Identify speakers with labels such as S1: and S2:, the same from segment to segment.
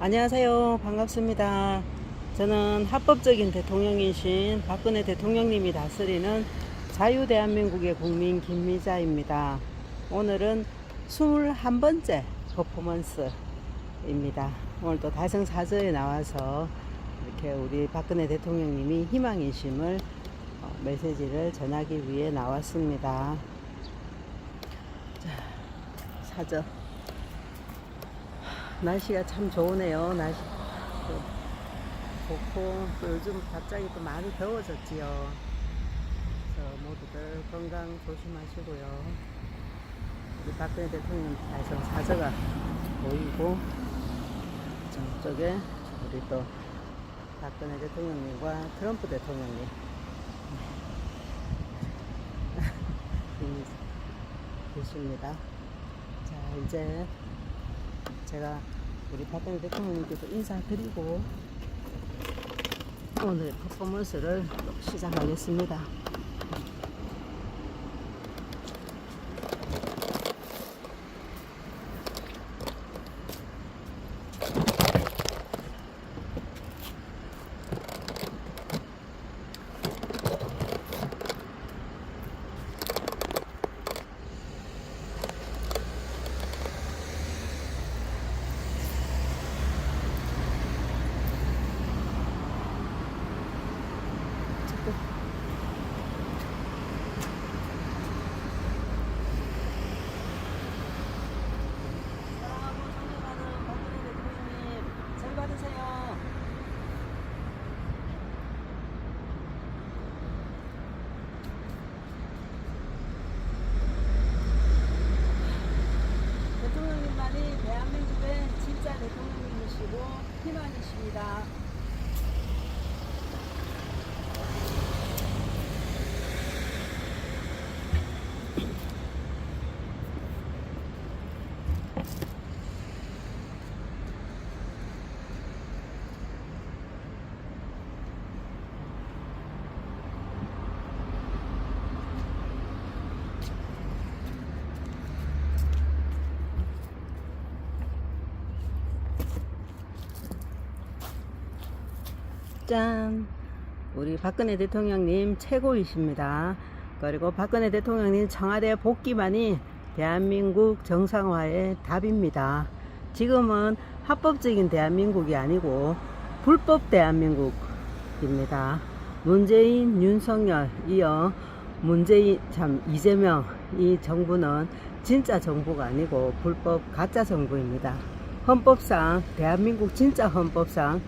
S1: 안녕하세요. 반갑습니다. 저는 합법적인 대통령이신 박근혜 대통령님이 다스리는 자유대한민국의 국민 김미자입니다. 오늘은 21번째 퍼포먼스입니다. 오늘도 다성사저에 나와서 이렇게 우리 박근혜 대통령님이 희망이심을 메시지를 전하기 위해 나왔습니다. 자, 사저. 날씨가 참 좋으네요. 날씨 좋고 또 요즘 갑자기 또 많이 더워졌지요. 그래서 모두들 건강 조심하시고요. 우리 박근혜 대통령 다성 사저가 보이고 저쪽에 우리 또 박근혜 대통령님과 트럼프 대통령님 계십니다. 자, 이제 제가 우리 박근혜 대통령님께서 인사드리고 오늘 퍼포먼스를 시작하겠습니다. 대통령님만이 대한민국의 진짜 대통령님이시고 희망이십니다. 짠! 우리 박근혜 대통령님 최고이십니다. 그리고 박근혜 대통령님 청와대 복귀만이 대한민국 정상화의 답입니다. 지금은 합법적인 대한민국이 아니고 불법 대한민국입니다. 문재인, 윤석열 이어 이재명 이 정부는 진짜 정부가 아니고 불법 가짜 정부입니다. 헌법상 대한민국 진짜 헌법상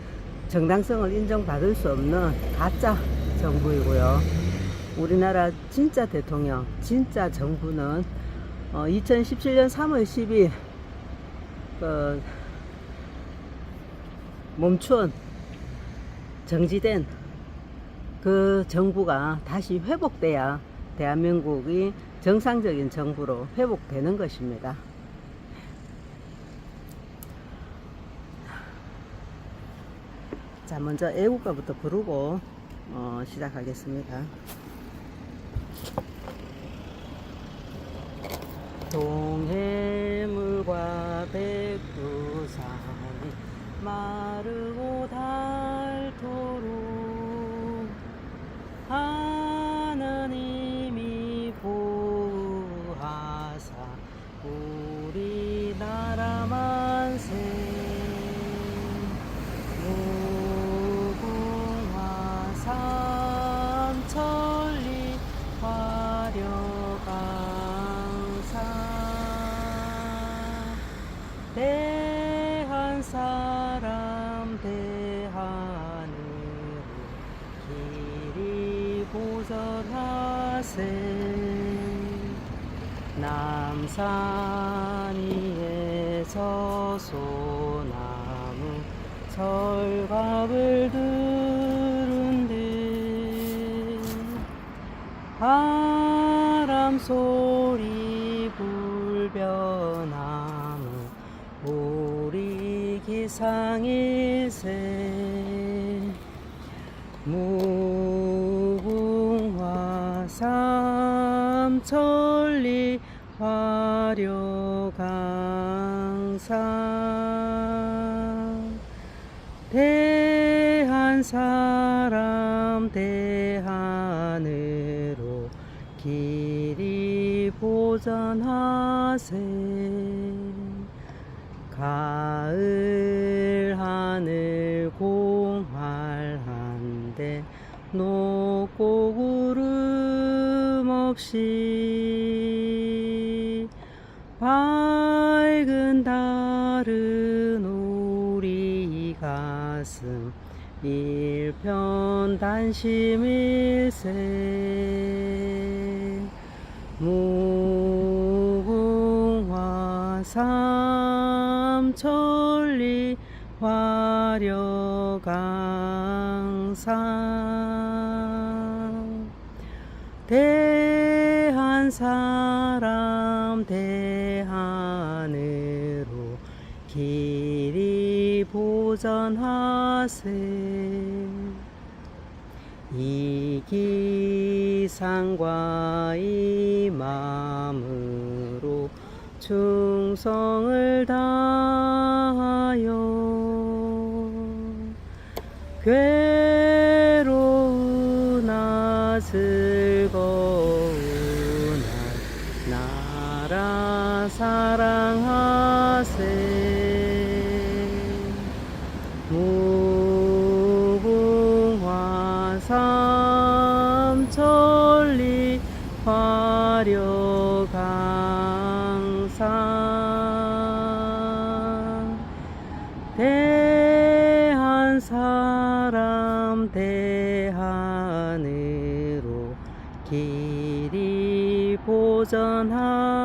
S1: 정당성을 인정받을 수 없는 가짜 정부이고요. 우리나라 진짜 대통령, 진짜 정부는 2017년 3월 10일 멈춘 정지된 그 정부가 다시 회복돼야 대한민국이 정상적인 정부로 회복되는 것입니다. 자, 먼저 애국가부터 부르고 시작하겠습니다. 동해물과 백두산이 마르고 닳도록 하느님이 보호하사 우리나라 만세 삼천리 화려강산 대한 사람 대하늘 길이 보전하세 남산 위에서 소나무 철갑을 들은데 바람 소리 불변나무 우리 기상일세 무궁화 삼천리 화려강산 사람 대하늘로 길이 보전하세. 가을 하늘 공활한데 높고 구름 없이 밝은 달은 우리 가슴 일편 단심일세. 무궁화 삼천리 화려강산 대한 사람 대하늘로 길이 보전하세. 이기상과 이 마음으로 충성을 다하여 괴로우나 즐거우나 나라 사랑하세. 무궁화 삼천리 화려강산 대한 사람 대하늘로 길이 보전하세.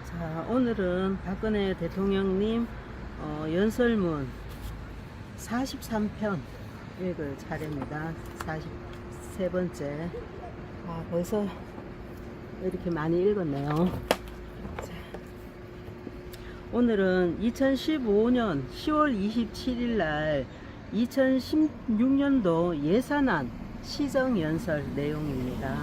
S1: 자, 오늘은 박근혜 대통령님 연설문 43편 읽을 차례입니다. 43번째. 아, 벌써 이렇게 많이 읽었네요. 자, 오늘은 2015년 10월 27일 날 2016년도 예산안 시정연설 내용입니다.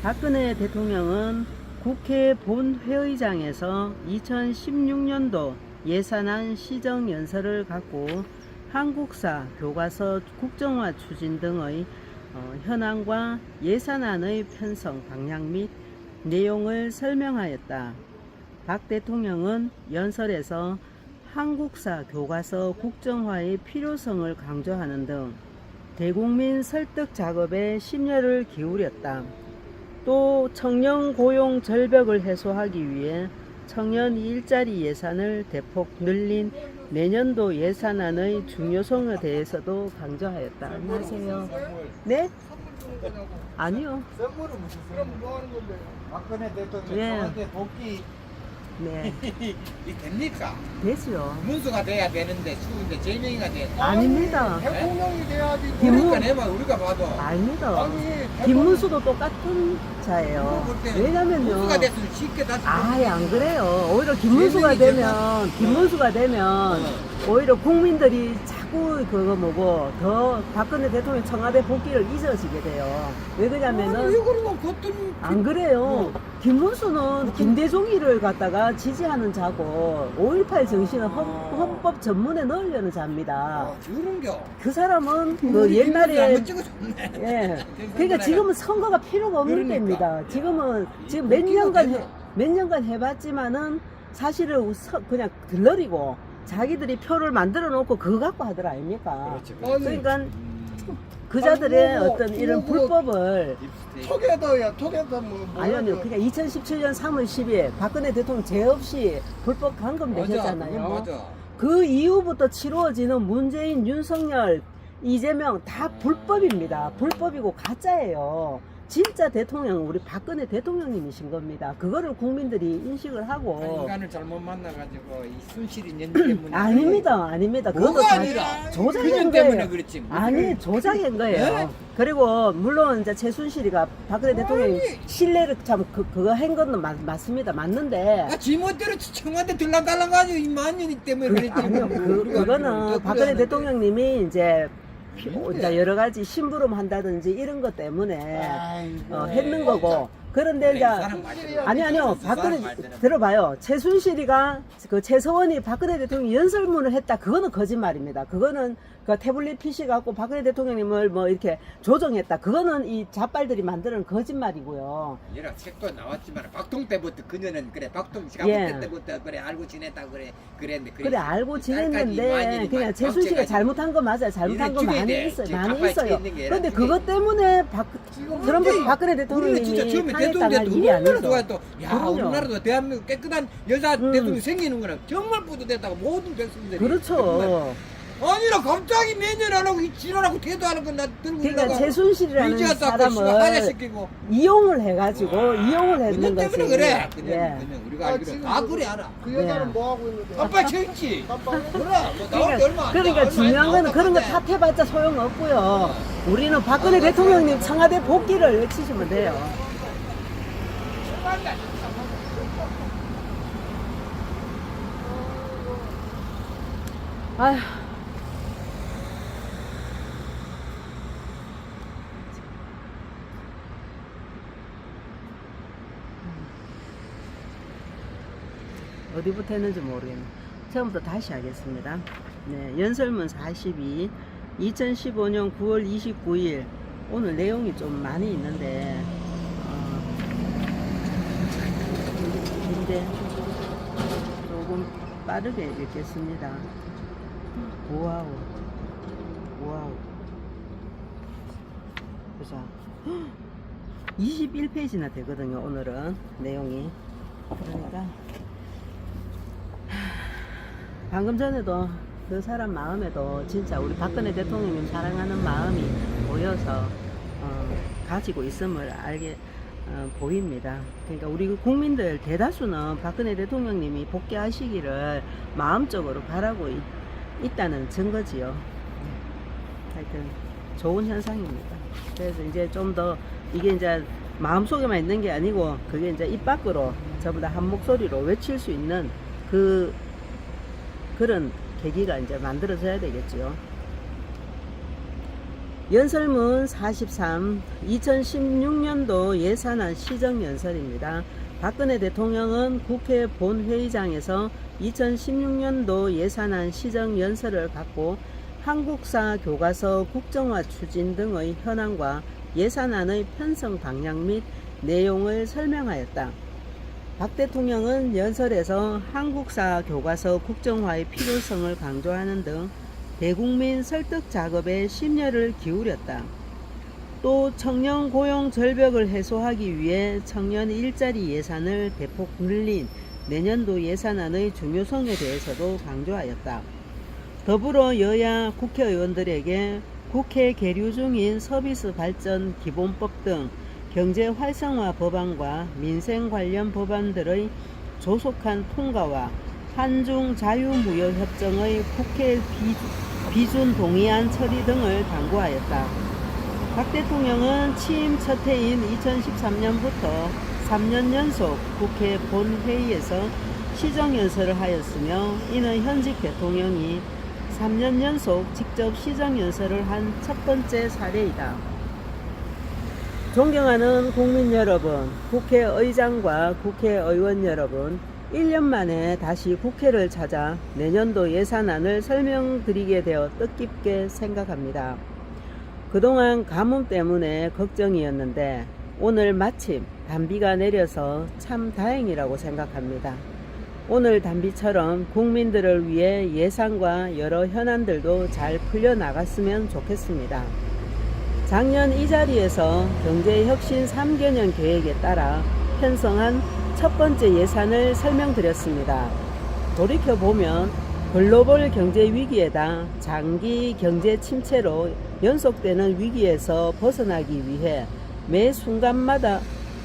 S1: 박근혜 대통령은 국회 본회의장에서 2016년도 예산안 시정연설을 갖고 한국사, 교과서 국정화 추진 등의 현황과 예산안의 편성 방향 및 내용을 설명하였다. 박 대통령은 연설에서 한국사, 교과서 국정화의 필요성을 강조하는 등 대국민 설득 작업에 심려를 기울였다. 또 청년 고용 절벽을 해소하기 위해 청년 일자리 예산을 대폭 늘린 내년도 예산안의 중요성에 대해서도 강조하였다. 안녕하세요. 네? 아니요.
S2: 선물은 무슨 선물? 그럼 뭐 하는 건데? 박근혜 대통령
S1: 예.
S2: 저한테 복귀
S1: 네.
S2: 이 됩니까?
S1: 되지요.
S2: 문수가 돼야 되는데 추운데 제명이가 돼.
S1: 아닙니다.
S2: 대통령이 돼야지.
S1: 김문-
S2: 그러니까 내가 우리가 봐도
S1: 아닙니다.
S2: 아니,
S1: 김문수도 똑같은 자예요. 왜냐면요.
S2: 문수가 됐으면 쉽게 다.
S1: 아예 안 그래요. 오히려 김문수가 되면, 김문수가 되면, 오히려 국민들이 자꾸 그거 뭐고, 더 박근혜 대통령 청와대 복귀를 잊어지게 돼요. 왜 그러냐면은,
S2: 왜 그러고 그랬더니
S1: 안 그래요. 김문수는 김대중이를 갖다가 지지하는 자고, 5.18 정신을 헌법 전문에 넣으려는 자입니다.
S2: 이런겨.
S1: 그 사람은 그 옛날에,
S2: 한번 찍어줬네.
S1: 예. 그러니까 지금은 선거가 필요가 없는
S2: 그러니까.
S1: 때입니다. 지금은 지금 몇 년간 해봤지만은 사실은 그냥 들러리고 자기들이 표를 만들어 놓고 그거 갖고 하더라 아닙니까?
S2: 그렇지.
S1: 그러니까 그자들의
S2: 아니, 뭐,
S1: 어떤 이런
S2: 뭐,
S1: 불법을
S2: 토게더야 토게더 뭐.
S1: 아니요, 그냥 2017년 3월 10일 박근혜 대통령 죄 없이 불법 감금되셨잖아요.
S2: 맞아.
S1: 그 이후부터 치루어지는 문재인, 윤석열 이재명 다 불법입니다. 불법이고 가짜예요. 진짜 대통령은 우리 박근혜 대통령님이신 겁니다. 그거를 국민들이 인식을 하고.
S2: 인간을 잘못 만나가지고 이 순실인 년 때문에.
S1: 아닙니다. 아닙니다. 그거
S2: 뭐가
S1: 다
S2: 아니라
S1: 조작한
S2: 그년 때문에
S1: 거예요.
S2: 그렇지. 무슨
S1: 아니 조작한 거예요.
S2: 네?
S1: 그리고 물론 이제 최순실이가 박근혜 대통령이
S2: 아니.
S1: 신뢰를 참 그거 한 거는 맞습니다. 맞는데
S2: 아, 지멋대로 청와대 들락달락가지고 이 만년이 때문에 그랬지.
S1: 아니요, 그거는 박근혜 대통령님이 이제 이제 여러 가지 심부름 한다든지 이런 것 때문에 했는 거고. 그런데 이제 아니요 박근혜 들어봐요. 최순실이가 그 최서원이 박근혜 대통령 연설문을 했다. 그거는 거짓말입니다. 그거는 그 태블릿 PC 갖고 박근혜 대통령님을 뭐 이렇게 조정했다. 그거는 이 자빨들이 만드는 거짓말이고요.
S2: 얘랑 책도 나왔지만 박통 때부터 그녀는 그래 박통 씨가
S1: 예.
S2: 때부터 그래 알고 지냈다 그랬는데
S1: 그래 알고 지냈는데 그냥 최순실이 잘못한 거 맞아요. 잘못한 거 많이 있어요. 많이 있어요. 그런데 그것 때문에 트럼프 박근혜 대통령님이 탄핵당할 일이 아니죠.
S2: 좋아했다. 야
S1: 그럼요.
S2: 우리나라도 대한민국 깨끗한 여자 대통령 생기는 거는 정말 뿌듯했다고 모든 백성들이.
S1: 그렇죠.
S2: 아니라 갑자기 매년 안 하고 이 지랄하고 태도하는 건 나 들고
S1: 그러니까 최순실이라는 사람을
S2: 하야시키고
S1: 이용을 해가지고 이용을 했는
S2: 그년
S1: 거지.
S2: 때문에 그래.
S1: 예.
S2: 그냥 우리가 알기로 다 그래 알아.
S3: 그 여자는
S1: 네.
S3: 뭐 하고 있는데?
S2: 아빠 책임지.
S3: 깜빡이?
S2: 그래. 뭐 나올 게 얼마 안
S1: 그러니까 중요한 건 그런 거 탓해봤자 소용없고요. 우리는 박근혜 대통령님 청와대 복귀를 외치시면 돼요. 아휴. 어디부터 했는지 모르겠네. 처음부터 다시 하겠습니다. 네, 연설문 42, 2015년 9월 29일. 오늘 내용이 좀 많이 있는데, 긴데 조금 빠르게 읽겠습니다. 와우, 와우. 보자. 21페이지나 되거든요, 오늘은 내용이. 그러니까. 방금 전에도 그 사람 마음에도 진짜 우리 박근혜 대통령님 사랑하는 마음이 보여서 가지고 있음을 알게 보입니다. 그러니까 우리 국민들 대다수는 박근혜 대통령님이 복귀하시기를 마음적으로 바라고 있다는 증거지요. 하여튼 좋은 현상입니다. 그래서 이제 좀 더 이게 이제 마음속에만 있는 게 아니고 그게 이제 입 밖으로 전부 다 한 목소리로 외칠 수 있는 그런 계기가 이제 만들어져야 되겠지요. 연설문 43, 2016년도 예산안 시정연설입니다. 박근혜 대통령은 국회 본회의장에서 2016년도 예산안 시정연설을 받고 한국사 교과서 국정화 추진 등의 현황과 예산안의 편성 방향 및 내용을 설명하였다. 박 대통령은 연설에서 한국사 교과서 국정화의 필요성을 강조하는 등 대국민 설득 작업에 심려를 기울였다. 또 청년 고용 절벽을 해소하기 위해 청년 일자리 예산을 대폭 늘린 내년도 예산안의 중요성에 대해서도 강조하였다. 더불어 여야 국회의원들에게 국회 계류 중인 서비스 발전 기본법 등 경제 활성화 법안과 민생 관련 법안들의 조속한 통과와 한중 자유무역 협정의 국회 비준 동의안 처리 등을 당부하였다. 박 대통령은 취임 첫 해인 2013년부터 3년 연속 국회 본회의에서 시정연설을 하였으며 이는 현직 대통령이 3년 연속 직접 시정연설을 한 첫 번째 사례이다. 존경하는 국민 여러분, 국회의장과 국회의원 여러분, 1년 만에 다시 국회를 찾아 내년도 예산안을 설명드리게 되어 뜻깊게 생각합니다. 그동안 가뭄 때문에 걱정이었는데 오늘 마침 단비가 내려서 참 다행이라고 생각합니다. 오늘 단비처럼 국민들을 위해 예산과 여러 현안들도 잘 풀려나갔으면 좋겠습니다. 작년 이 자리에서 경제혁신 3개년 계획에 따라 편성한 첫 번째 예산을 설명드렸습니다. 돌이켜보면 글로벌 경제 위기에다 장기 경제 침체로 연속되는 위기에서 벗어나기 위해 매 순간마다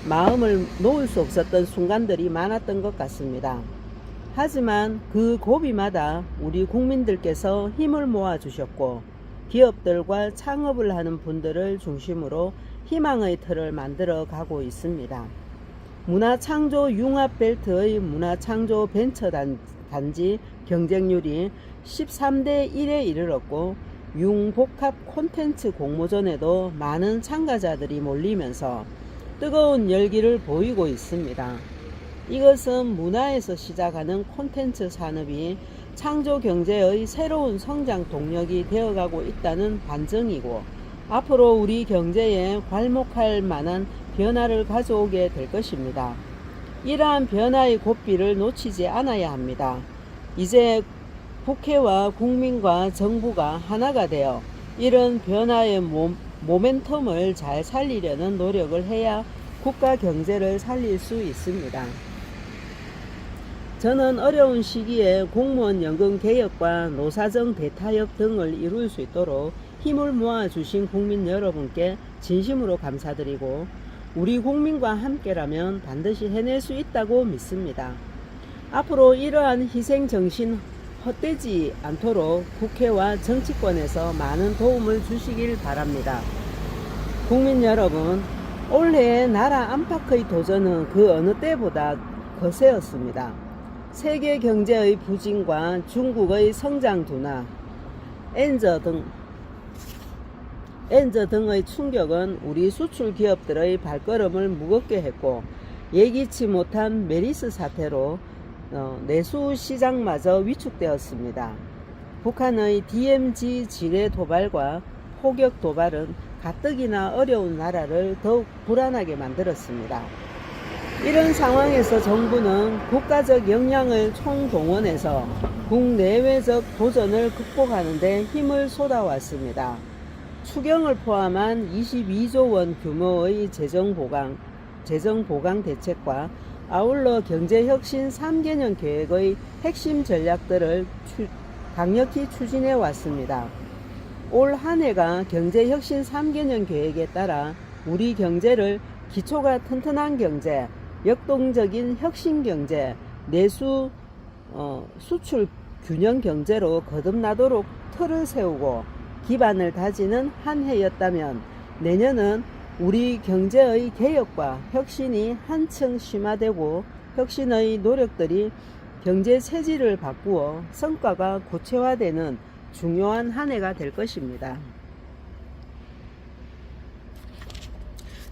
S1: 마음을 놓을 수 없었던 순간들이 많았던 것 같습니다. 하지만 그 고비마다 우리 국민들께서 힘을 모아 주셨고 기업들과 창업을 하는 분들을 중심으로 희망의 틀을 만들어 가고 있습니다. 문화창조 융합벨트의 문화창조 벤처단지 경쟁률이 13대 1에 이르렀고 융복합 콘텐츠 공모전에도 많은 참가자들이 몰리면서 뜨거운 열기를 보이고 있습니다. 이것은 문화에서 시작하는 콘텐츠 산업이 창조 경제의 새로운 성장 동력이 되어가고 있다는 반증이고 앞으로 우리 경제에 괄목할 만한 변화를 가져오게 될 것입니다. 이러한 변화의 고삐를 놓치지 않아야 합니다. 이제 국회와 국민과 정부가 하나가 되어 이런 변화의 모멘텀을 잘 살리려는 노력을 해야 국가 경제를 살릴 수 있습니다. 저는 어려운 시기에 공무원 연금 개혁과 노사정 대타협 등을 이룰 수 있도록 힘을 모아주신 국민 여러분께 진심으로 감사드리고 우리 국민과 함께라면 반드시 해낼 수 있다고 믿습니다. 앞으로 이러한 희생정신 헛되지 않도록 국회와 정치권에서 많은 도움을 주시길 바랍니다. 국민 여러분, 올해의 나라 안팎의 도전은 그 어느 때보다 거세었습니다. 세계 경제의 부진과 중국의 성장 둔화, 엔저 등의 충격은 우리 수출 기업들의 발걸음을 무겁게 했고 예기치 못한 메리스 사태로 내수 시장마저 위축되었습니다. 북한의 DMZ 지뢰 도발과 포격 도발은 가뜩이나 어려운 나라를 더욱 불안하게 만들었습니다. 이런 상황에서 정부는 국가적 역량을 총동원해서 국내외적 도전을 극복하는 데 힘을 쏟아왔습니다. 추경을 포함한 22조 원 규모의 재정 보강 대책과 아울러 경제혁신 3개년 계획의 핵심 전략들을 강력히 추진해 왔습니다. 올 한 해가 경제혁신 3개년 계획에 따라 우리 경제를 기초가 튼튼한 경제, 역동적인 혁신 경제, 내수 수출 균형 경제로 거듭나도록 틀을 세우고 기반을 다지는 한 해였다면 내년은 우리 경제의 개혁과 혁신이 한층 심화되고 혁신의 노력들이 경제 체질을 바꾸어 성과가 구체화되는 중요한 한 해가 될 것입니다.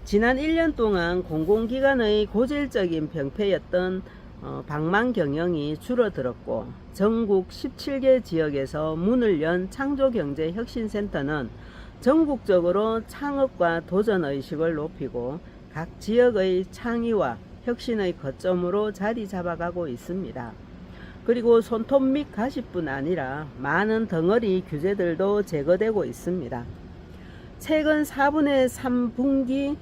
S1: 지난 1년 동안 공공기관의 고질적인 병폐였던 방만 경영이 줄어들었고 전국 17개 지역에서 문을 연 창조경제혁신센터는 전국적으로 창업과 도전의식을 높이고 각 지역의 창의와 혁신의 거점으로 자리 잡아가고 있습니다. 그리고 손톱 및 가시뿐 아니라 많은 덩어리 규제들도 제거되고 있습니다. 최근 4분의 3분기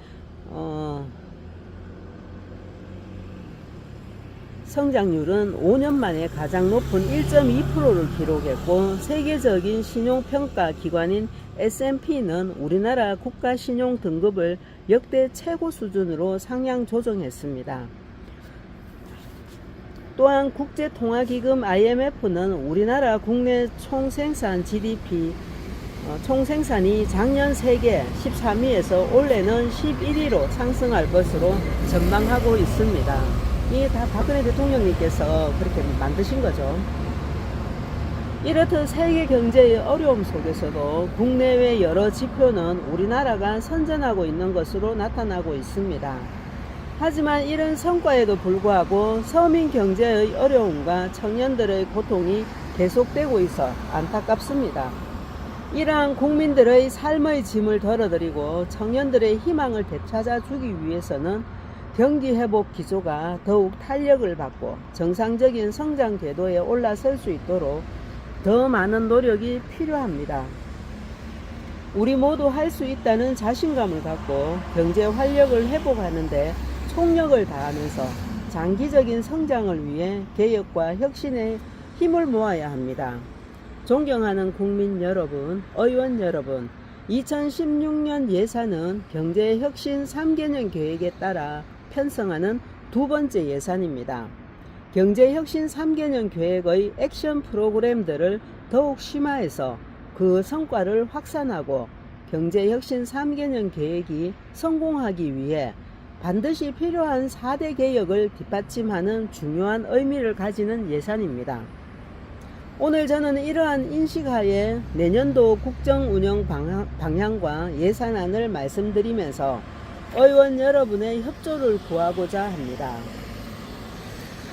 S1: 성장률은 5년 만에 가장 높은 1.2%를 기록했고 세계적인 신용평가 기관인 S&P는 우리나라 국가신용 등급을 역대 최고 수준으로 상향 조정했습니다. 또한 국제통화기금 IMF는 우리나라 국내 총생산 GDP 총생산이 작년 세계 13위에서 올해는 11위로 상승할 것으로 전망하고 있습니다. 이게 다 박근혜 대통령님께서 그렇게 만드신 거죠. 이렇듯 세계 경제의 어려움 속에서도 국내외 여러 지표는 우리나라가 선전하고 있는 것으로 나타나고 있습니다. 하지만 이런 성과에도 불구하고 서민 경제의 어려움과 청년들의 고통이 계속되고 있어 안타깝습니다. 이러한 국민들의 삶의 짐을 덜어드리고 청년들의 희망을 되찾아 주기 위해서는 경기회복 기조가 더욱 탄력을 받고 정상적인 성장 궤도에 올라설 수 있도록 더 많은 노력이 필요합니다. 우리 모두 할 수 있다는 자신감을 갖고 경제 활력을 회복하는 데 총력을 다하면서 장기적인 성장을 위해 개혁과 혁신의 힘을 모아야 합니다. 존경하는 국민 여러분, 의원 여러분, 2016년 예산은 경제혁신 3개년 계획에 따라 편성하는 두 번째 예산입니다. 경제혁신 3개년 계획의 액션 프로그램들을 더욱 심화해서 그 성과를 확산하고 경제혁신 3개년 계획이 성공하기 위해 반드시 필요한 4대 개혁을 뒷받침하는 중요한 의미를 가지는 예산입니다. 오늘 저는 이러한 인식하에 내년도 국정운영 방향과 예산안을 말씀드리면서 의원 여러분의 협조를 구하고자 합니다.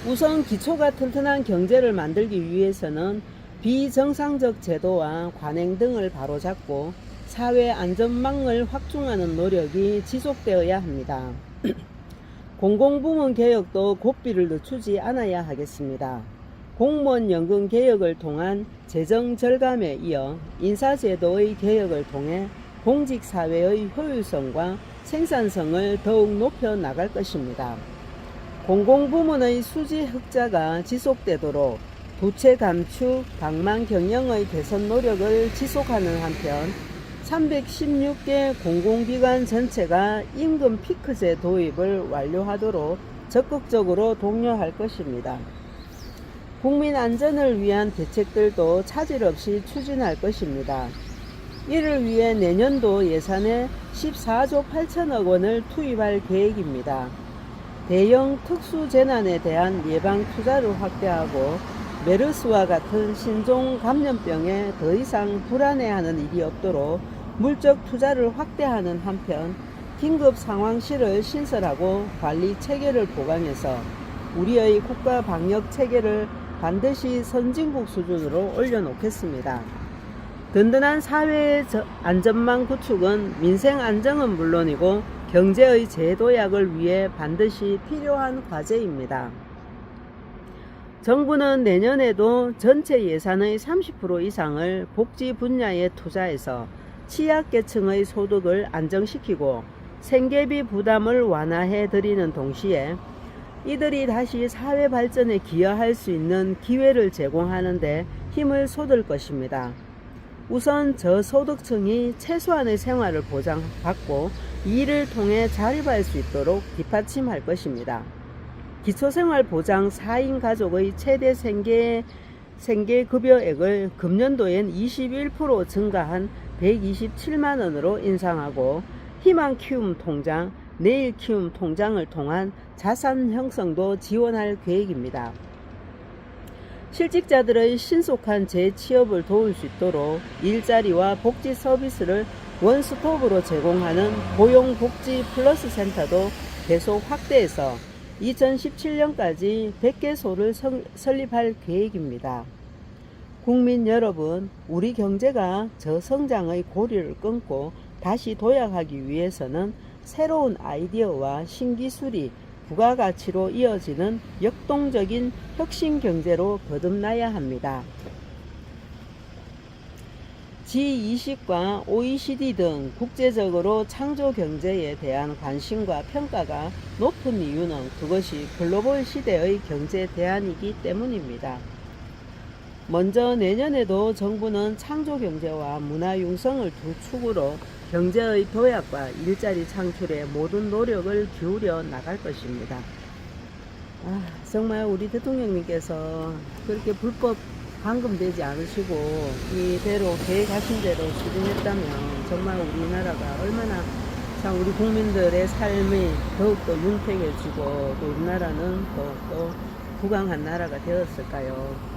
S1: 우선 기초가 튼튼한 경제를 만들기 위해서는 비정상적 제도와 관행 등을 바로잡고 사회 안전망을 확충하는 노력이 지속되어야 합니다. 공공부문 개혁도 고삐를 늦추지 않아야 하겠습니다. 공무원 연금 개혁을 통한 재정 절감에 이어 인사제도의 개혁을 통해 공직사회의 효율성과 생산성을 더욱 높여 나갈 것입니다. 공공부문의 수지 흑자가 지속되도록 부채 감축, 방만 경영의 개선 노력을 지속하는 한편 316개 공공기관 전체가 임금 피크제 도입을 완료하도록 적극적으로 독려할 것입니다. 국민 안전을 위한 대책들도 차질 없이 추진할 것입니다. 이를 위해 내년도 예산에 14조 8천억 원을 투입할 계획입니다. 대형 특수재난에 대한 예방 투자를 확대하고 메르스와 같은 신종 감염병에 더 이상 불안해하는 일이 없도록 물적 투자를 확대하는 한편 긴급 상황실을 신설하고 관리 체계를 보강해서 우리의 국가 방역 체계를 반드시 선진국 수준으로 올려놓겠습니다. 든든한 사회의 안전망 구축은 민생 안정은 물론이고 경제의 재도약을 위해 반드시 필요한 과제입니다. 정부는 내년에도 전체 예산의 30% 이상을 복지 분야에 투자해서 취약계층의 소득을 안정시키고 생계비 부담을 완화해 드리는 동시에 이들이 다시 사회 발전에 기여할 수 있는 기회를 제공하는 데 힘을 쏟을 것입니다. 우선 저소득층이 최소한의 생활을 보장받고 이를 통해 자립할 수 있도록 뒷받침할 것입니다. 기초생활보장 4인 가족의 최대 생계급여액을 금년도엔 21% 증가한 127만원으로 인상하고 희망키움 통장, 내일키움 통장을 통한 자산 형성도 지원할 계획입니다. 실직자들의 신속한 재취업을 도울 수 있도록 일자리와 복지 서비스를 원스톱으로 제공하는 고용복지 플러스 센터도 계속 확대해서 2017년까지 100개소를 설립할 계획입니다. 국민 여러분, 우리 경제가 저성장의 고리를 끊고 다시 도약하기 위해서는 새로운 아이디어와 신기술이 부가가치로 이어지는 역동적인 혁신 경제로 거듭나야 합니다. G20과 OECD 등 국제적으로 창조 경제에 대한 관심과 평가가 높은 이유는 그것이 글로벌 시대의 경제 대안이기 때문입니다. 먼저 내년에도 정부는 창조 경제와 문화 융성을 두 축으로 경제의 도약과 일자리 창출에 모든 노력을 기울여 나갈 것입니다. 정말 우리 대통령님께서 그렇게 불법 방금되지 않으시고 이대로 계획하신 대로 추진했다면 정말 우리나라가 얼마나 참 우리 국민들의 삶이 더욱더 윤택해지고 또 우리나라는 더욱더 부강한 나라가 되었을까요?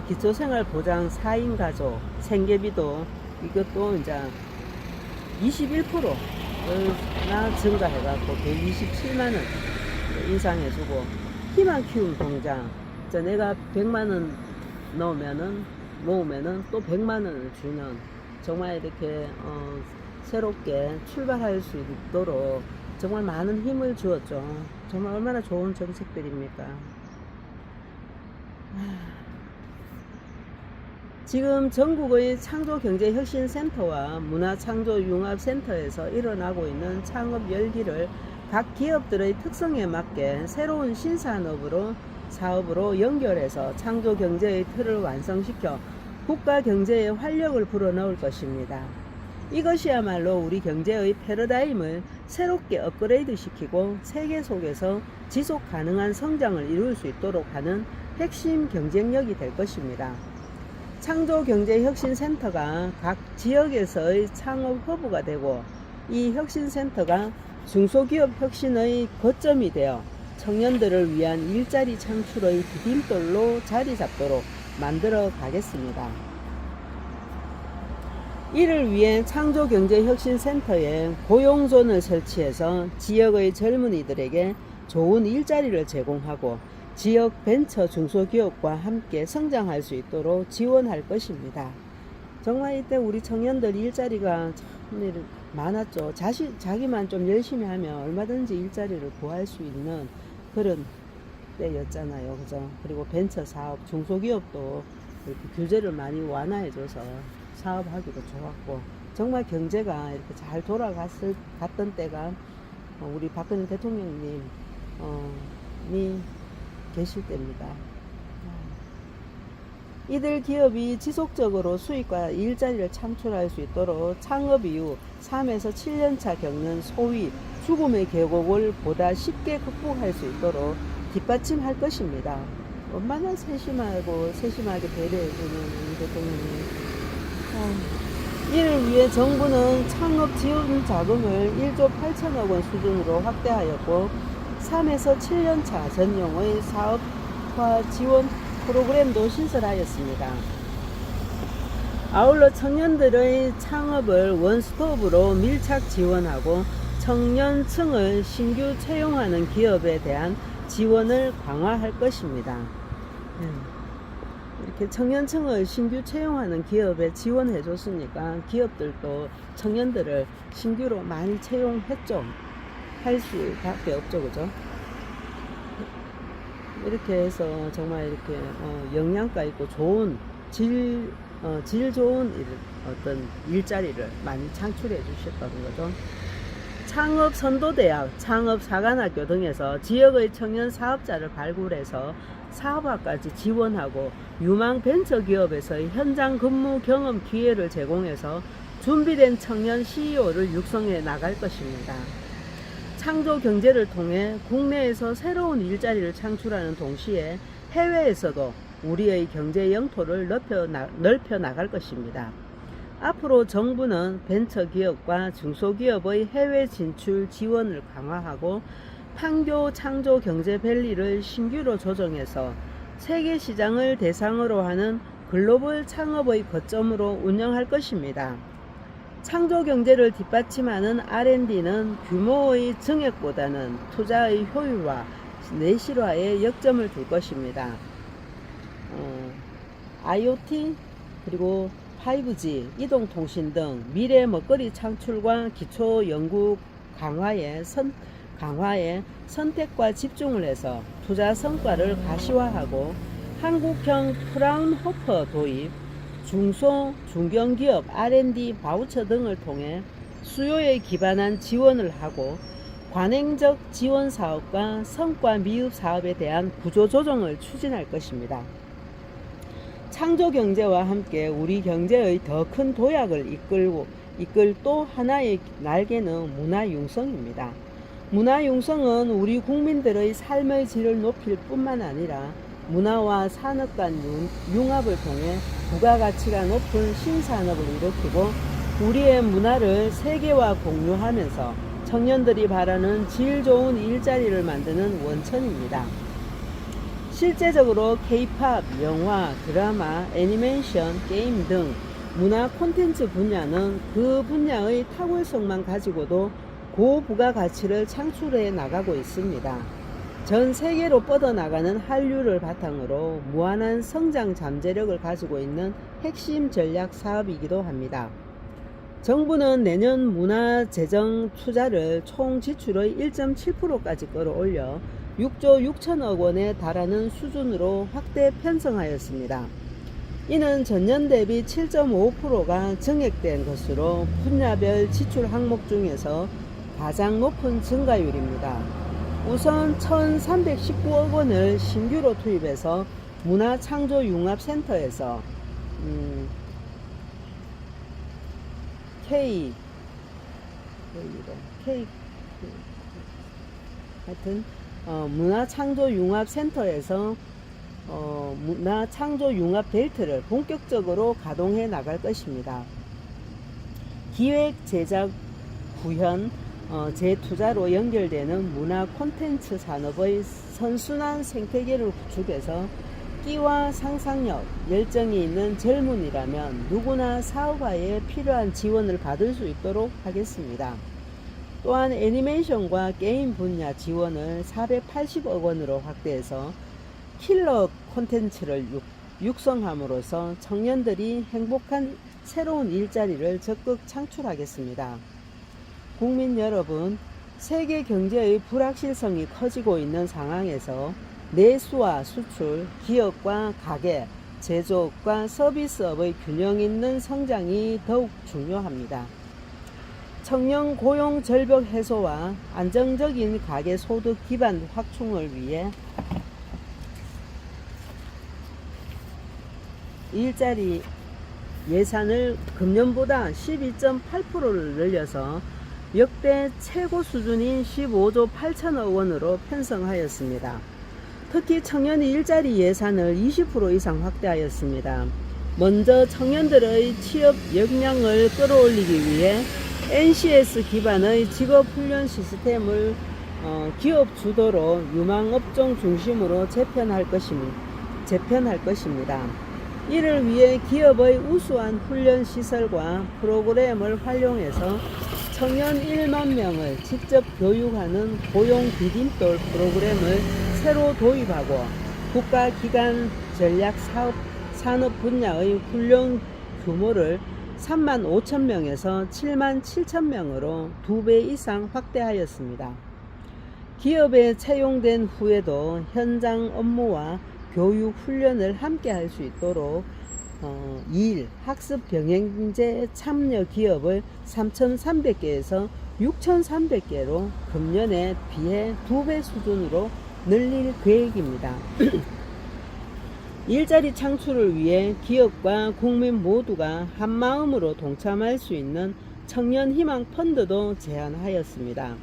S1: 기초생활보장 4인 가족 생계비도 이것도 이제 21%나 증가해갖고 127만원 인상해주고 희망키움 통장 내가 100만원 모으면은 또 100만원을 주는 정말 이렇게 새롭게 출발할 수 있도록 정말 많은 힘을 주었죠. 정말 얼마나 좋은 정책들입니까? 지금 전국의 창조경제혁신센터와 문화창조융합센터에서 일어나고 있는 창업 열기를 각 기업들의 특성에 맞게 새로운 신산업으로 사업으로 연결해서 창조 경제의 틀을 완성시켜 국가 경제에 활력을 불어넣을 것입니다. 이것이야말로 우리 경제의 패러다임을 새롭게 업그레이드 시키고 세계 속에서 지속 가능한 성장을 이룰 수 있도록 하는 핵심 경쟁력이 될 것입니다. 창조경제혁신센터가 각 지역에서의 창업 허브가 되고 이 혁신센터가 중소기업 혁신의 거점이 되어 청년들을 위한 일자리 창출의 디딤돌로 자리 잡도록 만들어 가겠습니다. 이를 위해 창조경제혁신센터에 고용존을 설치해서 지역의 젊은이들에게 좋은 일자리를 제공하고 지역 벤처 중소기업과 함께 성장할 수 있도록 지원할 것입니다. 정말 이때 우리 청년들 일자리가 참 많았죠. 자기만 좀 열심히 하면 얼마든지 일자리를 구할 수 있는 그런 때였잖아요. 그죠? 그리고 벤처 사업, 중소기업도 이렇게 규제를 많이 완화해줘서 사업하기도 좋았고, 정말 경제가 이렇게 잘 돌아갔던 때가 우리 박근혜 대통령님이 계실 때입니다. 이들 기업이 지속적으로 수익과 일자리를 창출할 수 있도록 창업 이후 3에서 7년차 겪는 소위 죽음의 계곡을 보다 쉽게 극복할 수 있도록 뒷받침할 것입니다. 얼마나 세심하게 배려해주는 우리 대통령님. 이를 위해 정부는 창업 지원 자금을 1조 8천억 원 수준으로 확대하였고 3에서 7년차 전용의 사업화 지원 프로그램도 신설하였습니다. 아울러 청년들의 창업을 원스톱으로 밀착 지원하고 청년층을 신규 채용하는 기업에 대한 지원을 강화할 것입니다. 이렇게 청년층을 신규 채용하는 기업에 지원해 줬으니까 기업들도 청년들을 신규로 많이 채용했죠. 할 수밖에 없죠. 그죠? 이렇게 해서 정말 이렇게 영양가 있고 좋은 질 좋은 어떤 일자리를 많이 창출해 주셨다는 거죠. 창업 선도대학, 창업 사관학교 등에서 지역의 청년 사업자를 발굴해서 사업화까지 지원하고 유망 벤처기업에서의 현장 근무 경험 기회를 제공해서 준비된 청년 CEO를 육성해 나갈 것입니다. 창조 경제를 통해 국내에서 새로운 일자리를 창출하는 동시에 해외에서도 우리의 경제 영토를 넓혀 나갈 것입니다. 앞으로 정부는 벤처기업과 중소기업의 해외 진출 지원을 강화하고 판교 창조 경제밸리를 신규로 조정해서 세계 시장을 대상으로 하는 글로벌 창업의 거점으로 운영할 것입니다. 창조 경제를 뒷받침하는 R&D는 규모의 증액보다는 투자의 효율화, 내실화에 역점을 둘 것입니다. IoT 그리고 5G, 이동통신 등 미래 먹거리 창출과 기초 연구 강화에 선택과 집중을 해서 투자 성과를 가시화하고 한국형 프라운호퍼 도입, 중견기업 R&D 바우처 등을 통해 수요에 기반한 지원을 하고 관행적 지원 사업과 성과 미흡 사업에 대한 구조 조정을 추진할 것입니다. 창조 경제와 함께 우리 경제의 더 큰 도약을 이끌 또 하나의 날개는 문화융성입니다. 문화융성은 우리 국민들의 삶의 질을 높일 뿐만 아니라 문화와 산업 간 융합을 통해 부가가치가 높은 신산업을 일으키고 우리의 문화를 세계와 공유하면서 청년들이 바라는 질 좋은 일자리를 만드는 원천입니다. 실제적으로 K-팝, 영화, 드라마, 애니메이션, 게임 등 문화 콘텐츠 분야는 그 분야의 탁월성만 가지고도 고부가가치를 창출해 나가고 있습니다. 전 세계로 뻗어나가는 한류를 바탕으로 무한한 성장 잠재력을 가지고 있는 핵심 전략 사업이기도 합니다. 정부는 내년 문화재정 투자를 총 지출의 1.7%까지 끌어올려 6조 6천억 원에 달하는 수준으로 확대 편성하였습니다. 이는 전년 대비 7.5%가 증액된 것으로 분야별 지출 항목 중에서 가장 높은 증가율입니다. 우선 1319억 원을 신규로 투입해서 문화창조융합센터에서 문화창조융합센터에서 문화창조융합벨트를 본격적으로 가동해 나갈 것입니다. 기획, 제작, 구현, 재투자로 연결되는 문화 콘텐츠 산업의 선순환 생태계를 구축해서 끼와 상상력, 열정이 있는 젊은이라면 누구나 사업화에 필요한 지원을 받을 수 있도록 하겠습니다. 또한 애니메이션과 게임 분야 지원을 480억 원으로 확대해서 킬러 콘텐츠를 육성함으로써 청년들이 행복한 새로운 일자리를 적극 창출하겠습니다. 국민 여러분, 세계 경제의 불확실성이 커지고 있는 상황에서 내수와 수출, 기업과 가계, 제조업과 서비스업의 균형 있는 성장이 더욱 중요합니다. 청년 고용 절벽 해소와 안정적인 가계 소득 기반 확충을 위해 일자리 예산을 금년보다 12.8%를 늘려서 역대 최고 수준인 15조 8천억 원으로 편성하였습니다. 특히 청년 일자리 예산을 20% 이상 확대하였습니다. 먼저 청년들의 취업 역량을 끌어올리기 위해 NCS 기반의 직업훈련 시스템을 기업 주도로 유망업종 중심으로 재편할 것입니다. 이를 위해 기업의 우수한 훈련 시설과 프로그램을 활용해서 청년 1만 명을 직접 교육하는 고용 디딤돌 프로그램을 새로 도입하고 국가기관 전략 산업 분야의 훈련 규모를 3만 5천 명에서 7만 7천 명으로 2배 이상 확대하였습니다. 기업에 채용된 후에도 현장 업무와 교육 훈련을 함께 할 수 있도록 일, 학습 병행제 참여 기업을 3,300개에서 6,300개로 금년에 비해 2배 수준으로 늘릴 계획입니다. 일자리 창출을 위해 기업과 국민 모두가 한마음으로 동참할 수 있는 청년희망펀드도 제안하였습니다.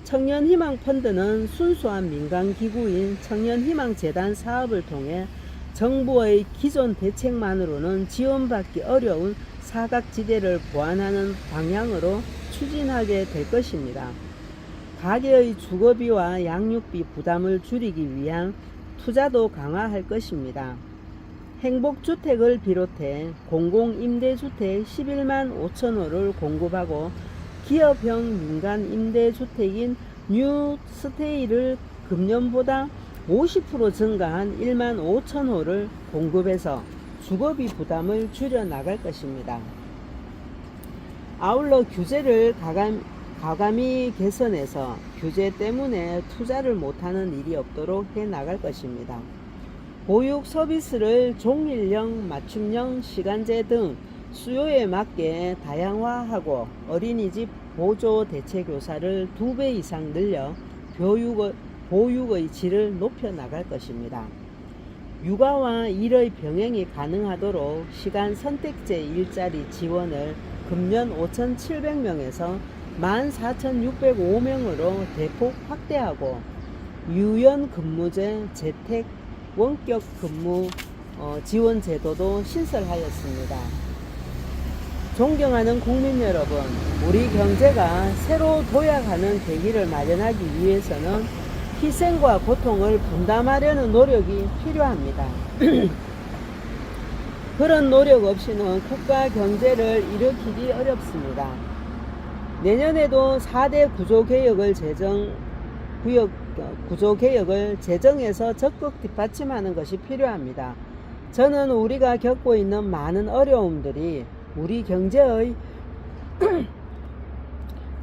S1: 청년희망펀드는 순수한 민간기구인 청년희망재단 사업을 통해 정부의 기존 대책만으로는 지원받기 어려운 사각지대를 보완하는 방향으로 추진하게 될 것입니다. 가계의 주거비와 양육비 부담을 줄이기 위한 투자도 강화할 것입니다. 행복주택을 비롯해 공공임대주택 11만 5천호를 공급하고 기업형 민간임대주택인 뉴스테이를 금년보다 50% 증가한 1만 5천호를 공급해서 주거비 부담을 줄여 나갈 것입니다. 아울러 규제를 가감히 개선해서 규제 때문에 투자를 못하는 일이 없도록 해 나갈 것입니다. 보육 서비스를 종일형, 맞춤형, 시간제 등 수요에 맞게 다양화하고 어린이집 보조 대체교사를 2배 이상 늘려 보육의 질을 높여 나갈 것입니다. 육아와 일의 병행이 가능하도록 시간 선택제 일자리 지원을 금년 5,700명에서 14,605명으로 대폭 확대하고 유연 근무제, 재택, 원격 근무 지원 제도도 신설하였습니다. 존경하는 국민 여러분, 우리 경제가 새로 도약하는 계기를 마련하기 위해서는 희생과 고통을 분담하려는 노력이 필요합니다. 그런 노력 없이는 국가 경제를 일으키기 어렵습니다. 내년에도 4대 구조개혁을 재정에서 적극 뒷받침하는 것이 필요합니다. 저는 우리가 겪고 있는 많은 어려움들이 우리 경제의